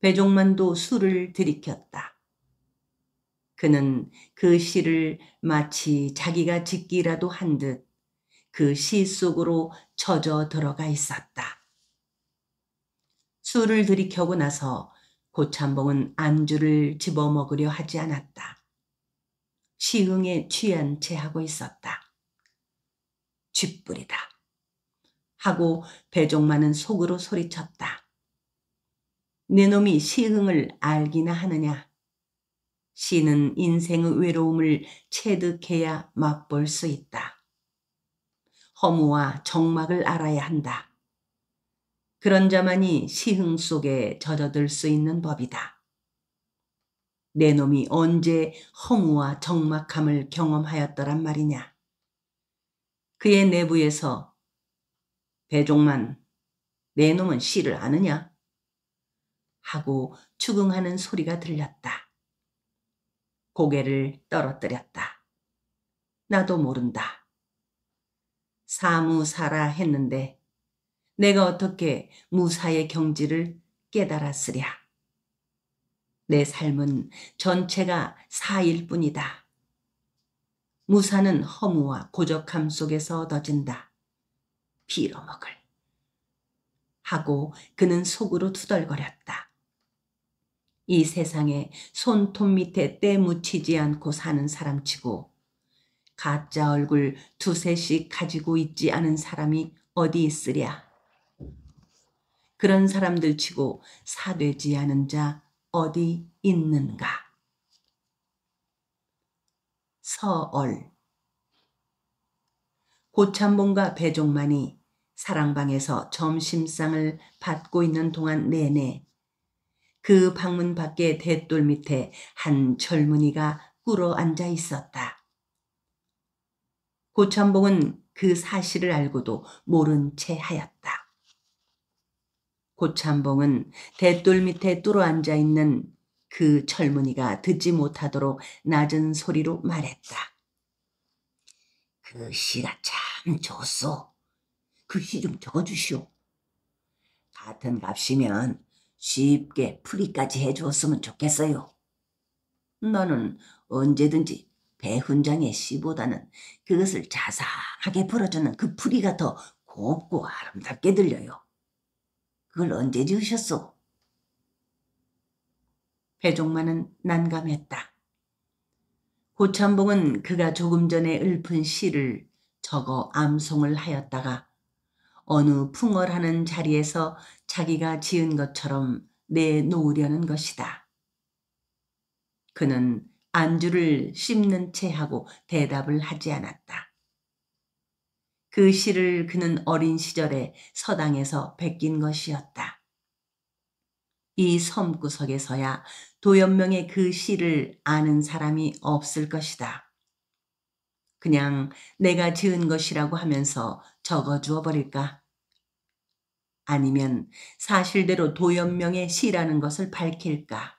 배종만도 술을 들이켰다. 그는 그 시를 마치 자기가 짓기라도 한 듯 그 시 속으로 젖어 들어가 있었다. 술을 들이켜고 나서 고참봉은 안주를 집어먹으려 하지 않았다. 시흥에 취한 채 하고 있었다. 쥐뿔이다 하고 배종만은 속으로 소리쳤다. 내 놈이 시흥을 알기나 하느냐. 시는 인생의 외로움을 체득해야 맛볼 수 있다. 허무와 적막을 알아야 한다. 그런 자만이 시흥 속에 젖어들 수 있는 법이다. 내 놈이 언제 허무와 적막함을 경험하였더란 말이냐. 그의 내부에서 배종만, 내 놈은 시를 아느냐? 하고 추궁하는 소리가 들렸다. 고개를 떨어뜨렸다. 나도 모른다. 사무사라 했는데 내가 어떻게 무사의 경지를 깨달았으랴. 내 삶은 전체가 사일 뿐이다. 무사는 허무와 고적함 속에서 얻어진다. 빌어먹을. 하고 그는 속으로 투덜거렸다. 이 세상에 손톱 밑에 때 묻히지 않고 사는 사람치고 가짜 얼굴 두세씩 가지고 있지 않은 사람이 어디 있으랴. 그런 사람들 치고 사되지 않은 자 어디 있는가. 서얼. 고참봉과 배종만이 사랑방에서 점심상을 받고 있는 동안 내내 그 방문 밖의 대돌 밑에 한 젊은이가 꿇어 앉아 있었다. 고참봉은 그 사실을 알고도 모른 채 하였다. 고참봉은 대돌 밑에 뚫어 앉아 있는 그 젊은이가 듣지 못하도록 낮은 소리로 말했다. 그 시가 참 좋소. 그 시 좀 적어주시오. 같은 값이면 쉽게 풀이까지 해주었으면 좋겠어요. 나는 언제든지 배훈장의 시보다는 그것을 자상하게 풀어주는 그 풀이가 더 곱고 아름답게 들려요. 그걸 언제 지으셨소? 배종만은 난감했다. 고참봉은 그가 조금 전에 읊은 시를 적어 암송을 하였다가 어느 풍월하는 자리에서 자기가 지은 것처럼 내놓으려는 것이다. 그는 안주를 씹는 채 하고 대답을 하지 않았다. 그 시를 그는 어린 시절에 서당에서 베낀 것이었다. 이 섬구석에서야 도연명의 그 시를 아는 사람이 없을 것이다. 그냥 내가 지은 것이라고 하면서 적어주어 버릴까? 아니면 사실대로 도연명의 시라는 것을 밝힐까?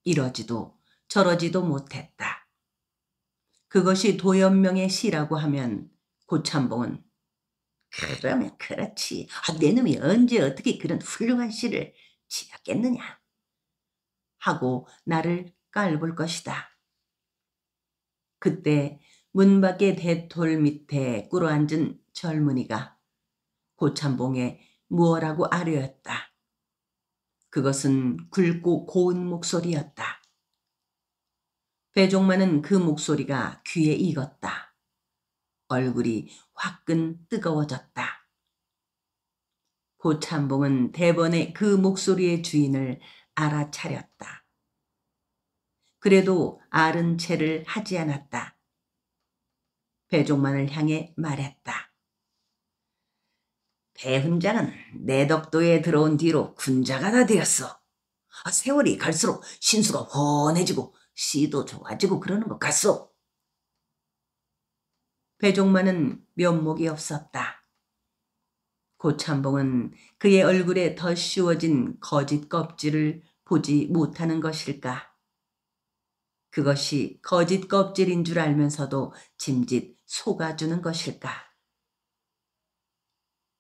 이러지도 저러지도 못했다. 그것이 도연명의 시라고 하면 고참봉은 그러면 그렇지. 내 놈이 언제 어떻게 그런 훌륭한 시를 지었겠느냐 하고 나를 깔볼 것이다. 그때 문 밖의 대돌 밑에 꿇어앉은 젊은이가 고참봉에 무어라고 아뢰었다. 그것은 굵고 고운 목소리였다. 배종만은 그 목소리가 귀에 익었다. 얼굴이 화끈 뜨거워졌다. 고참봉은 대번에 그 목소리의 주인을 알아차렸다. 그래도 아른 채를 하지 않았다. 배종만을 향해 말했다. 배훈장은 내덕도에 들어온 뒤로 군자가 다 되었어. 세월이 갈수록 신수가 훤해지고 시도 좋아지고 그러는 것 같소. 배종만은 면목이 없었다. 고참봉은 그의 얼굴에 더 씌워진 거짓 껍질을 보지 못하는 것일까? 그것이 거짓 껍질인 줄 알면서도 짐짓 속아주는 것일까?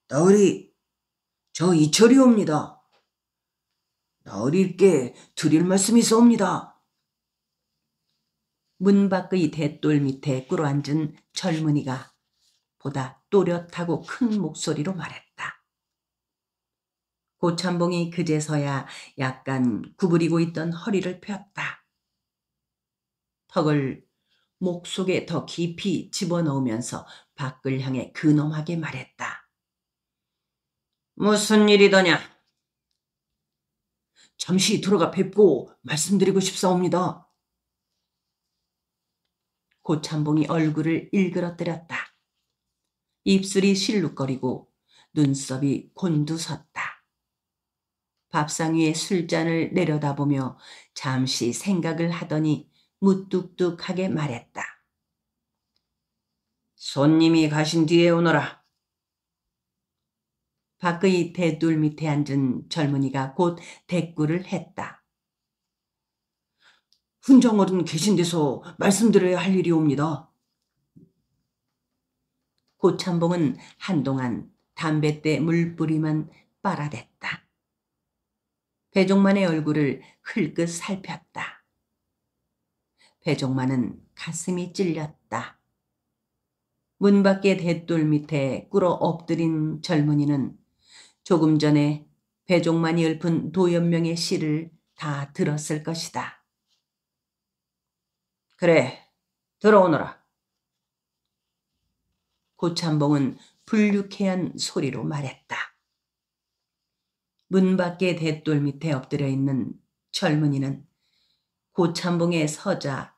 나으리, 저 이철이옵니다. 나으리께 드릴 말씀이 있사옵니다. 문 밖의 대돌 밑에 꿇어앉은 젊은이가 보다 또렷하고 큰 목소리로 말했다. 고참봉이 그제서야 약간 구부리고 있던 허리를 폈다. 턱을 목 속에 더 깊이 집어넣으면서 밖을 향해 근엄하게 말했다. 무슨 일이더냐? 잠시 들어가 뵙고 말씀드리고 싶사옵니다. 고참봉이 얼굴을 일그러뜨렸다. 입술이 실룩거리고 눈썹이 곤두섰다. 밥상 위에 술잔을 내려다보며 잠시 생각을 하더니 무뚝뚝하게 말했다. 손님이 가신 뒤에 오너라. 밖의 대돌 밑에 앉은 젊은이가 곧 대꾸를 했다. 훈장어른 계신 데서 말씀드려야 할 일이옵니다. 고참봉은 한동안 담뱃대 물뿌리만 빨아댔다. 배종만의 얼굴을 흘끗 살폈다. 배종만은 가슴이 찔렸다. 문 밖의 대돌 밑에 꿇어 엎드린 젊은이는 조금 전에 배종만이 읊은 도연명의 시를 다 들었을 것이다. 그래, 들어오너라. 고참봉은 불쾌한 소리로 말했다. 문 밖의 대돌 밑에 엎드려 있는 젊은이는 고참봉의 서자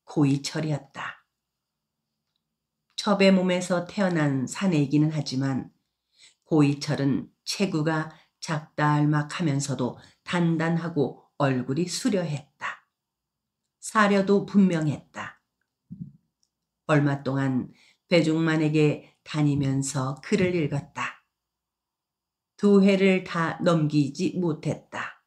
고이철이었다. 첩의 몸에서 태어난 사내이기는 하지만 고이철은 체구가 작달막하면서도 단단하고 얼굴이 수려했다. 사려도 분명했다. 얼마 동안 배종만에게 다니면서 글을 읽었다. 두 해를 다 넘기지 못했다.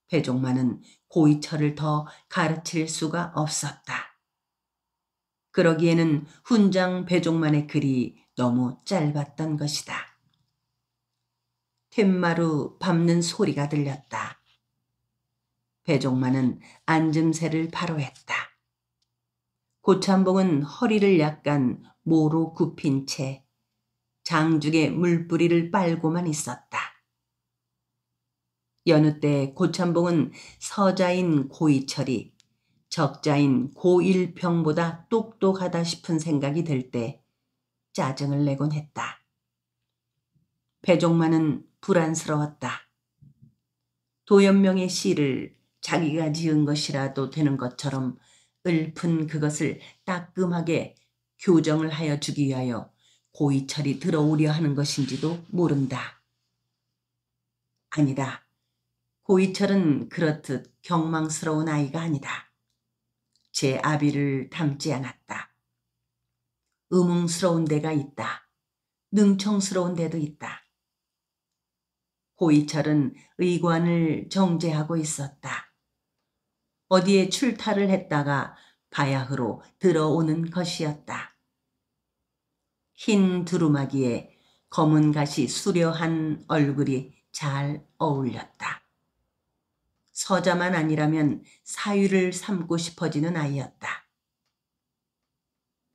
배종만은 고이철을 더 가르칠 수가 없었다. 그러기에는 훈장 배종만의 글이 너무 짧았던 것이다. 툇마루 밟는 소리가 들렸다. 배종만은 앉음새를 바로 했다. 고참봉은 허리를 약간 모로 굽힌 채 장죽에 물뿌리를 빨고만 있었다. 여느 때 고참봉은 서자인 고이철이 적자인 고일평보다 똑똑하다 싶은 생각이 들 때 짜증을 내곤 했다. 배종만은 불안스러웠다. 도연명의 시를 자기가 지은 것이라도 되는 것처럼 읊은 그것을 따끔하게 교정을 하여 주기 위하여 고이철이 들어오려 하는 것인지도 모른다. 아니다. 고이철은 그렇듯 경망스러운 아이가 아니다. 제 아비를 닮지 않았다. 의문스러운 데가 있다. 능청스러운 데도 있다. 고이철은 의관을 정제하고 있었다. 어디에 출타를 했다가 바야흐로 들어오는 것이었다. 흰 두루마기에 검은 가시 수려한 얼굴이 잘 어울렸다. 서자만 아니라면 사위를 삼고 싶어지는 아이였다.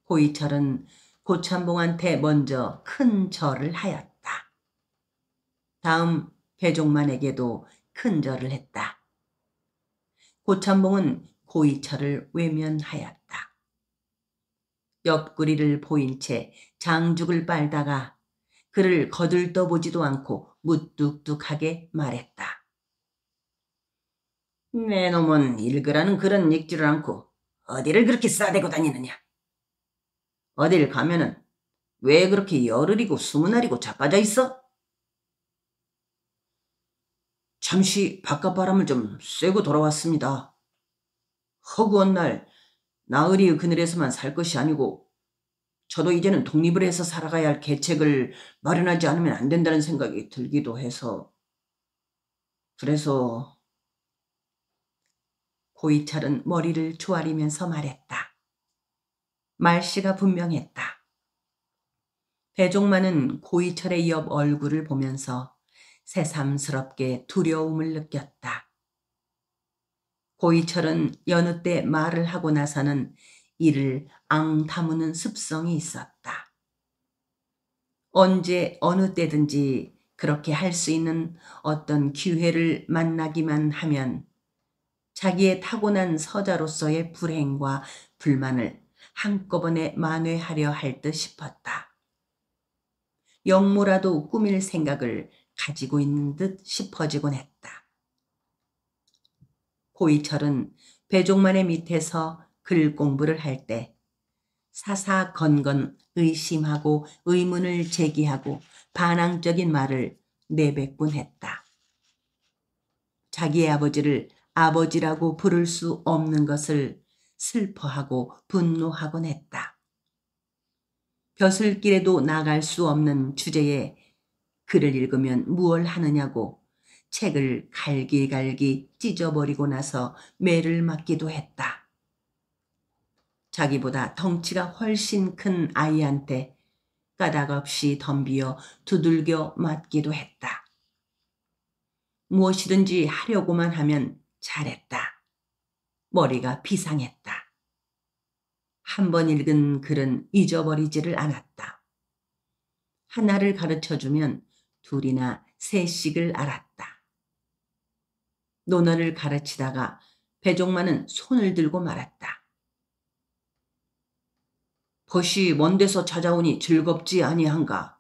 고이철은 고참봉한테 먼저 큰 절을 하였다. 다음 배종만에게도 큰 절을 했다. 고참봉은 고이철을 외면하였다. 옆구리를 보인 채 장죽을 빨다가 그를 거들떠보지도 않고 무뚝뚝하게 말했다. 내 놈은 읽으라는 글은 읽지를 않고 어디를 그렇게 싸대고 다니느냐. 어딜 가면은 왜 그렇게 열흘이고 20날이고 자빠져 있어? 잠시 바깥바람을 좀 쐬고 돌아왔습니다. 허구한 날 나으리의 그늘에서만 살 것이 아니고 저도 이제는 독립을 해서 살아가야 할 계책을 마련하지 않으면 안 된다는 생각이 들기도 해서 그래서 고이철은 머리를 조아리면서 말했다. 말씨가 분명했다. 배종만은 고이철의 옆 얼굴을 보면서 새삼스럽게 두려움을 느꼈다. 고이철은 여느 때 말을 하고 나서는 이를 앙다무는 습성이 있었다. 언제 어느 때든지 그렇게 할 수 있는 어떤 기회를 만나기만 하면 자기의 타고난 서자로서의 불행과 불만을 한꺼번에 만회하려 할 듯 싶었다. 영모라도 꾸밀 생각을 가지고 있는 듯 싶어지곤 했다. 고이철은 배종만의 밑에서 글 공부를 할 때 사사건건 의심하고 의문을 제기하고 반항적인 말을 내뱉곤 했다. 자기의 아버지를 아버지라고 부를 수 없는 것을 슬퍼하고 분노하곤 했다. 벼슬길에도 나갈 수 없는 주제에 글을 읽으면 무얼 하느냐고 책을 갈기갈기 찢어버리고 나서 매를 맞기도 했다. 자기보다 덩치가 훨씬 큰 아이한테 까닭없이 덤비어 두들겨 맞기도 했다. 무엇이든지 하려고만 하면 잘했다. 머리가 비상했다. 한 번 읽은 글은 잊어버리지를 않았다. 하나를 가르쳐주면 둘이나 셋씩을 알았다. 논어를 가르치다가 배종만은 손을 들고 말았다. 벗이 먼 데서 찾아오니 즐겁지 아니한가?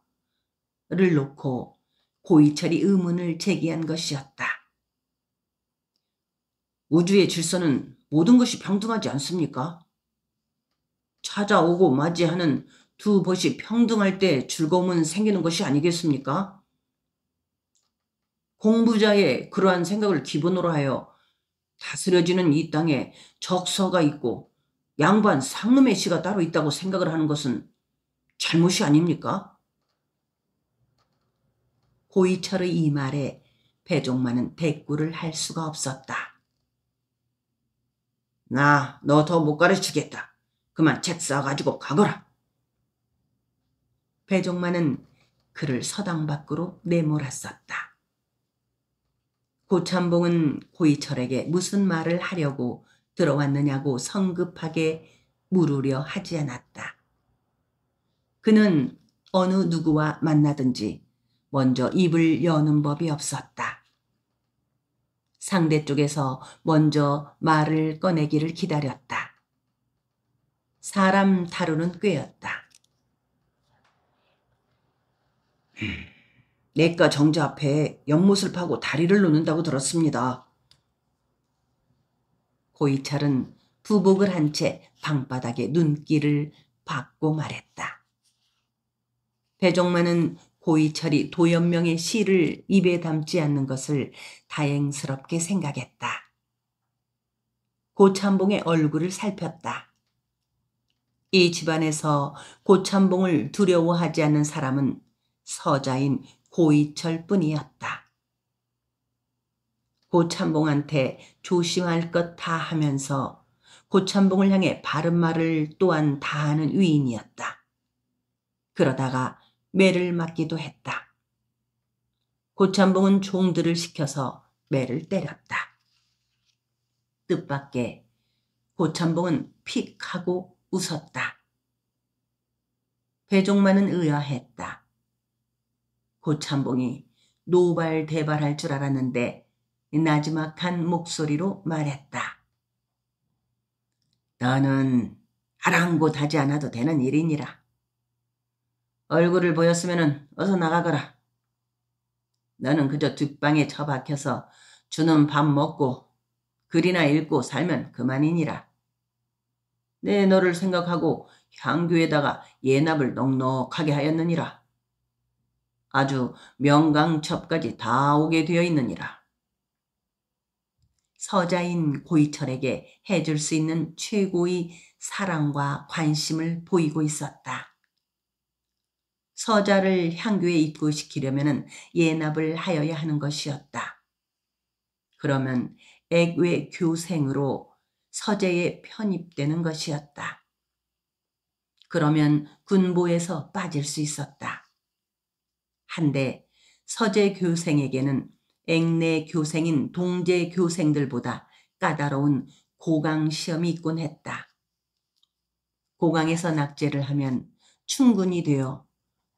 를 놓고 고이철이 의문을 제기한 것이었다. 우주의 질서는 모든 것이 평등하지 않습니까? 찾아오고 맞이하는 두 벗이 평등할 때 즐거움은 생기는 것이 아니겠습니까? 공부자의 그러한 생각을 기본으로 하여 다스려지는 이 땅에 적서가 있고 양반 상놈의 시가 따로 있다고 생각을 하는 것은 잘못이 아닙니까? 고이철의 이 말에 배종만은 대꾸를 할 수가 없었다. 나 너 더 못 가르치겠다. 그만 책 써가지고 가거라. 배종만은 그를 서당 밖으로 내몰았었다. 고참봉은 고이철에게 무슨 말을 하려고 들어왔느냐고 성급하게 물으려 하지 않았다. 그는 어느 누구와 만나든지 먼저 입을 여는 법이 없었다. 상대 쪽에서 먼저 말을 꺼내기를 기다렸다. 사람 다루는 꾀였다. 내과 정자 앞에 연못을 파고 다리를 놓는다고 들었습니다. 고이철은 부복을 한 채 방바닥에 눈길을 받고 말했다. 배종만은 고이철이 도연명의 시를 입에 담지 않는 것을 다행스럽게 생각했다. 고참봉의 얼굴을 살폈다. 이 집안에서 고참봉을 두려워하지 않는 사람은 서자인 고이철 뿐이었다. 고참봉한테 조심할 것 다 하면서 고참봉을 향해 바른 말을 또한 다 하는 위인이었다. 그러다가 매를 맞기도 했다. 고참봉은 종들을 시켜서 매를 때렸다. 뜻밖의 고참봉은 픽 하고 웃었다. 배종만은 의아했다. 고참봉이 노발대발할 줄 알았는데 나지막한 목소리로 말했다. 너는 아랑곳하지 않아도 되는 일이니라. 얼굴을 보였으면 어서 나가거라. 너는 그저 뒷방에 처박혀서 주는 밥 먹고 글이나 읽고 살면 그만이니라. 내 너를 생각하고 향교에다가 예납을 넉넉하게 하였느니라. 아주 명강첩까지 다 오게 되어 있느니라. 서자인 고이철에게 해줄 수 있는 최고의 사랑과 관심을 보이고 있었다. 서자를 향교에 입고시키려면 예납을 하여야 하는 것이었다. 그러면 액외 교생으로 서재에 편입되는 것이었다. 그러면 군보에서 빠질 수 있었다. 한데 서재 교생에게는 액내 교생인 동재 교생들보다 까다로운 고강 시험이 있곤 했다. 고강에서 낙제를 하면 충군이 되어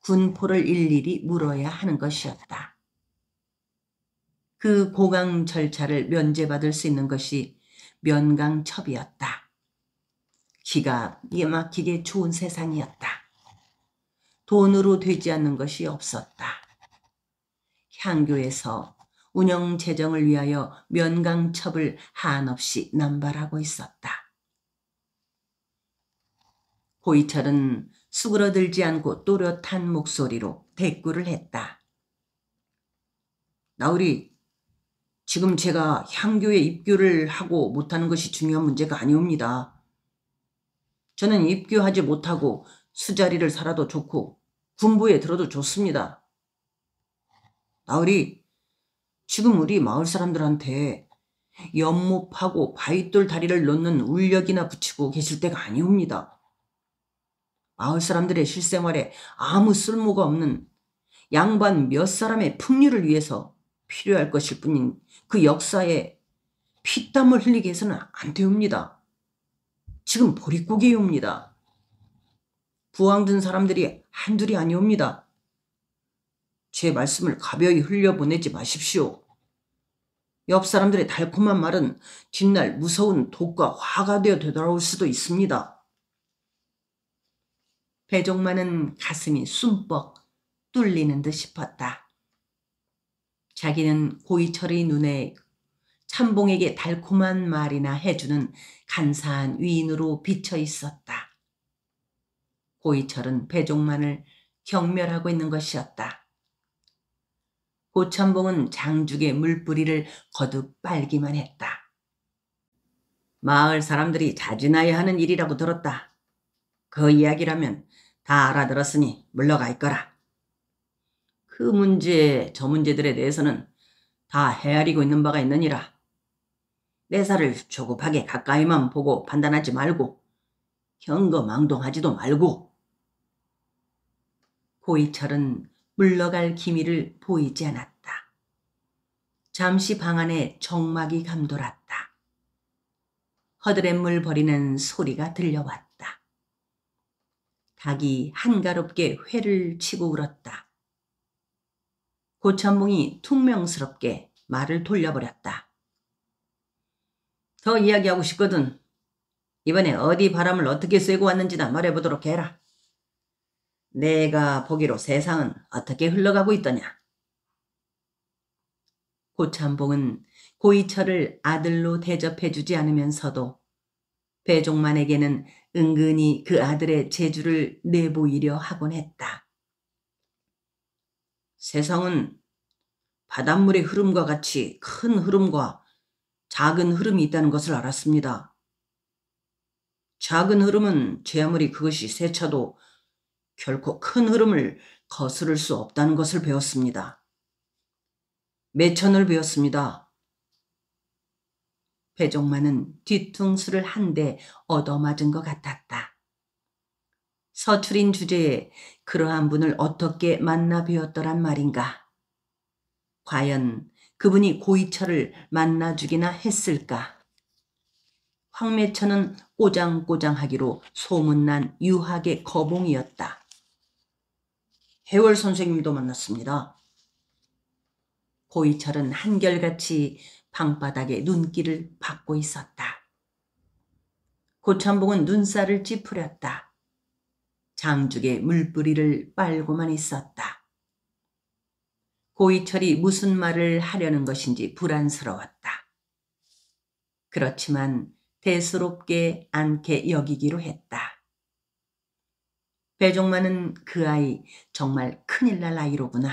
군포를 일일이 물어야 하는 것이었다. 그 고강 절차를 면제받을 수 있는 것이 면강첩이었다. 기가 막히게 좋은 세상이었다. 돈으로 되지 않는 것이 없었다. 향교에서 운영 재정을 위하여 면강첩을 한없이 남발하고 있었다. 고이철은 수그러들지 않고 또렷한 목소리로 대꾸를 했다. 나으리, 지금 제가 향교에 입교를 하고 못하는 것이 중요한 문제가 아니옵니다. 저는 입교하지 못하고 수자리를 살아도 좋고 군부에 들어도 좋습니다. 나으리, 지금 우리 마을 사람들한테 연못하고 바위돌 다리를 놓는 울력이나 붙이고 계실 때가 아니옵니다. 마을 사람들의 실생활에 아무 쓸모가 없는 양반 몇 사람의 풍류를 위해서 필요할 것일 뿐인 그 역사에 피땀을 흘리게 해서는 안 되옵니다. 지금 보릿고개이옵니다. 부황 든 사람들이 한둘이 아니옵니다. 제 말씀을 가벼이 흘려보내지 마십시오. 옆 사람들의 달콤한 말은 뒷날 무서운 독과 화가 되어 되돌아올 수도 있습니다. 배종만은 가슴이 쏨뻑 뚫리는 듯 싶었다. 자기는 고이철의 눈에 참봉에게 달콤한 말이나 해주는 간사한 위인으로 비쳐 있었다. 고이철은 배종만을 경멸하고 있는 것이었다. 고참봉은 장죽의 물뿌리를 거듭 빨기만 했다. 마을 사람들이 자진하여 하는 일이라고 들었다. 그 이야기라면 다 알아들었으니 물러가 있거라. 그 문제, 저 문제들에 대해서는 다 헤아리고 있는 바가 있느니라. 내 살을 조급하게 가까이만 보고 판단하지 말고 경거망동하지도 말고. 고이철은 물러갈 기미를 보이지 않았다. 잠시 방 안에 정막이 감돌았다. 허드렛물 버리는 소리가 들려왔다. 닭이 한가롭게 회를 치고 울었다. 고참봉이 퉁명스럽게 말을 돌려버렸다. 더 이야기하고 싶거든. 이번에 어디 바람을 어떻게 쐬고 왔는지나 말해보도록 해라. 내가 보기로 세상은 어떻게 흘러가고 있더냐. 고참봉은 고이철을 아들로 대접해주지 않으면서도 배종만에게는 은근히 그 아들의 재주를 내보이려 하곤 했다. 세상은 바닷물의 흐름과 같이 큰 흐름과 작은 흐름이 있다는 것을 알았습니다. 작은 흐름은 제 아무리 그것이 세차도 결코 큰 흐름을 거스를 수 없다는 것을 배웠습니다. 매천을 배웠습니다. 배종만은 뒤통수를 한 대 얻어맞은 것 같았다. 서출인 주제에 그러한 분을 어떻게 만나 뵈었더란 말인가. 과연 그분이 고이철을 만나주기나 했을까. 황매천은 꼬장꼬장하기로 소문난 유학의 거봉이었다. 해월 선생님도 만났습니다. 고이철은 한결같이 방바닥에 눈길을 받고 있었다. 고참봉은 눈살을 찌푸렸다. 장죽의 물뿌리를 빨고만 있었다. 고이철이 무슨 말을 하려는 것인지 불안스러웠다. 그렇지만 대수롭게 않게 여기기로 했다. 배종만은 그 아이 정말 큰일 날 아이로구나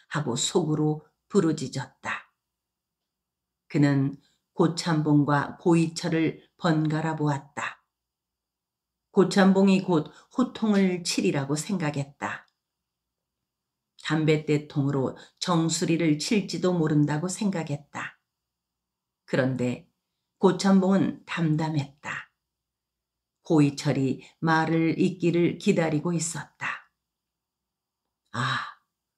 하고 속으로 부르짖었다. 그는 고참봉과 고이철을 번갈아 보았다. 고참봉이 곧 호통을 치리라고 생각했다. 담뱃대통으로 정수리를 칠지도 모른다고 생각했다. 그런데 고참봉은 담담했다. 고이철이 말을 잇기를 기다리고 있었다. 아,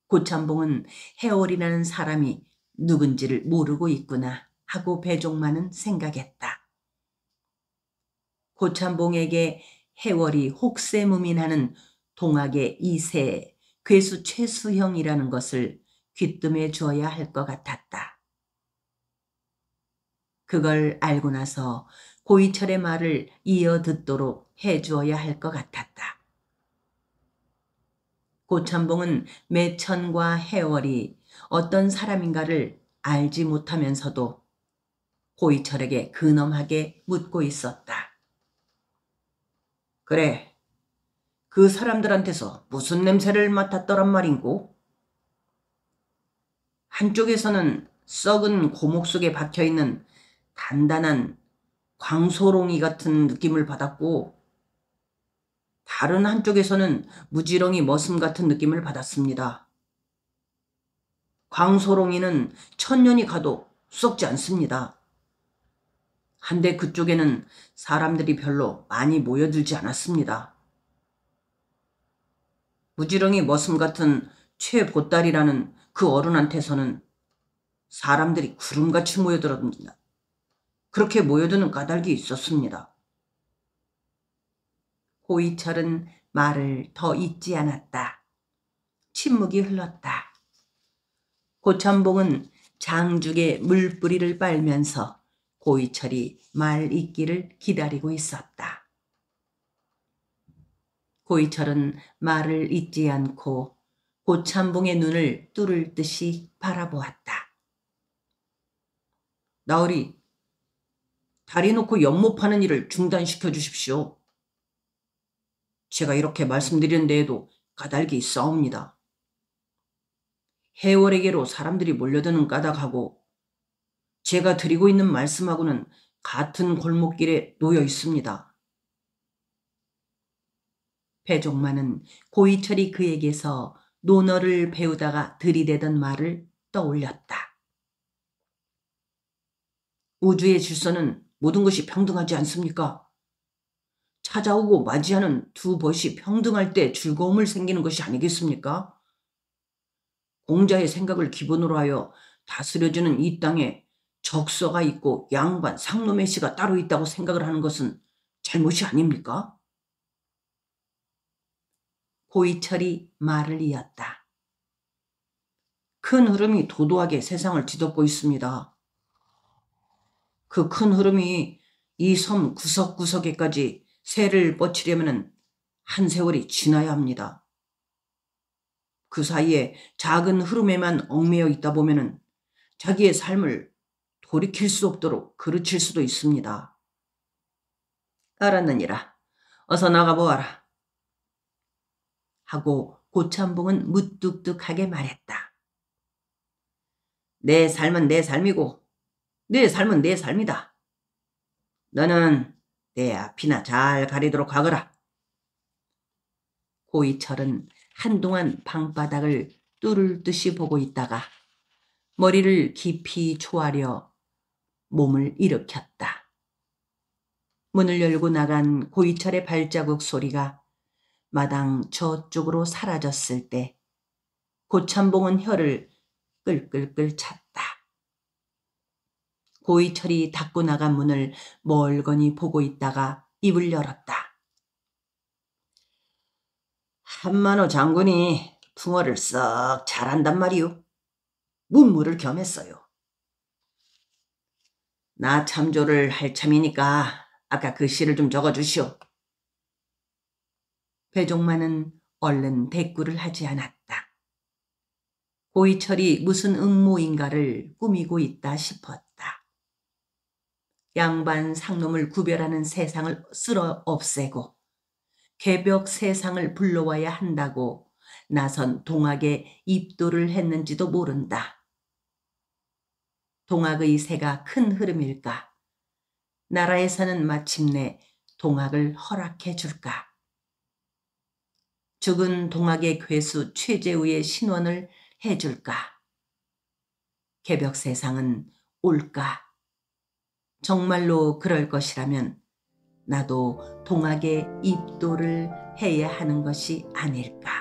고참봉은 해월이라는 사람이 누군지를 모르고 있구나 하고 배종만은 생각했다. 고참봉에게 해월이 혹세무민하는 동학의 2세 괴수 최수형이라는 것을 귀뜸해 주어야 할 것 같았다. 그걸 알고 나서 고이철의 말을 이어 듣도록 해주어야 할 것 같았다. 고참봉은 매천과 해월이 어떤 사람인가를 알지 못하면서도 고이철에게 근엄하게 묻고 있었다. 그래, 그 사람들한테서 무슨 냄새를 맡았더란 말인고? 한쪽에서는 썩은 고목 속에 박혀있는 단단한 광소롱이 같은 느낌을 받았고, 다른 한쪽에서는 무지렁이 머슴 같은 느낌을 받았습니다. 광소롱이는 천년이 가도 썩지 않습니다. 한데 그쪽에는 사람들이 별로 많이 모여들지 않았습니다. 무지렁이 머슴 같은 최보딸이라는 그 어른한테서는 사람들이 구름같이 모여들었습니다. 그렇게 모여드는 까닭이 있었습니다. 고이철은 말을 더 잇지 않았다. 침묵이 흘렀다. 고참봉은 장죽의 물뿌리를 빨면서 고이철이 말 잇기를 기다리고 있었다. 고이철은 말을 잇지 않고 고참봉의 눈을 뚫을 듯이 바라보았다. 나으리, 다리 놓고 연못 파는 일을 중단시켜 주십시오. 제가 이렇게 말씀드리는 데에도 까닭이 있사옵니다. 해월에게로 사람들이 몰려드는 까닭하고 제가 드리고 있는 말씀하고는 같은 골목길에 놓여 있습니다. 배종만은 고이철이 그에게서 논어를 배우다가 들이대던 말을 떠올렸다. 우주의 질서는 모든 것이 평등하지 않습니까? 찾아오고 맞이하는 두 벗이 평등할 때 즐거움을 생기는 것이 아니겠습니까? 공자의 생각을 기본으로 하여 다스려지는 이 땅에 적서가 있고 양반, 상놈의 씨가 따로 있다고 생각을 하는 것은 잘못이 아닙니까? 고이철이 말을 이었다. 큰 흐름이 도도하게 세상을 뒤덮고 있습니다. 그 큰 흐름이 이 섬 구석구석에까지 새를 뻗치려면 한 세월이 지나야 합니다. 그 사이에 작은 흐름에만 얽매여 있다 보면 자기의 삶을 돌이킬 수 없도록 그르칠 수도 있습니다. 알았느니라. 어서 나가보아라. 하고 고참봉은 무뚝뚝하게 말했다. 내 삶은 내 삶이고 내 삶은 내 삶이다. 너는 내 앞이나 잘 가리도록 하거라. 고이철은 한동안 방바닥을 뚫을 듯이 보고 있다가 머리를 깊이 조아려 몸을 일으켰다. 문을 열고 나간 고이철의 발자국 소리가 마당 저쪽으로 사라졌을 때 고참봉은 혀를 끌끌끌 찼다. 고이철이 닫고 나간 문을 멀거니 보고 있다가 입을 열었다. 한만호 장군이 풍어를 썩 잘한단 말이오. 문무를 겸했어요. 나 참조를 할 참이니까 아까 그 시를 좀 적어주시오. 배종만은 얼른 대꾸를 하지 않았다. 고이철이 무슨 음모인가를 꾸미고 있다 싶었다. 양반 상놈을 구별하는 세상을 쓸어 없애고 개벽 세상을 불러와야 한다고 나선 동학에 입도를 했는지도 모른다. 동학의 새가 큰 흐름일까? 나라에서는 마침내 동학을 허락해 줄까? 죽은 동학의 괴수 최재우의 신원을 해줄까? 개벽 세상은 올까? 정말로 그럴 것이라면 나도 동학에 입도를 해야 하는 것이 아닐까?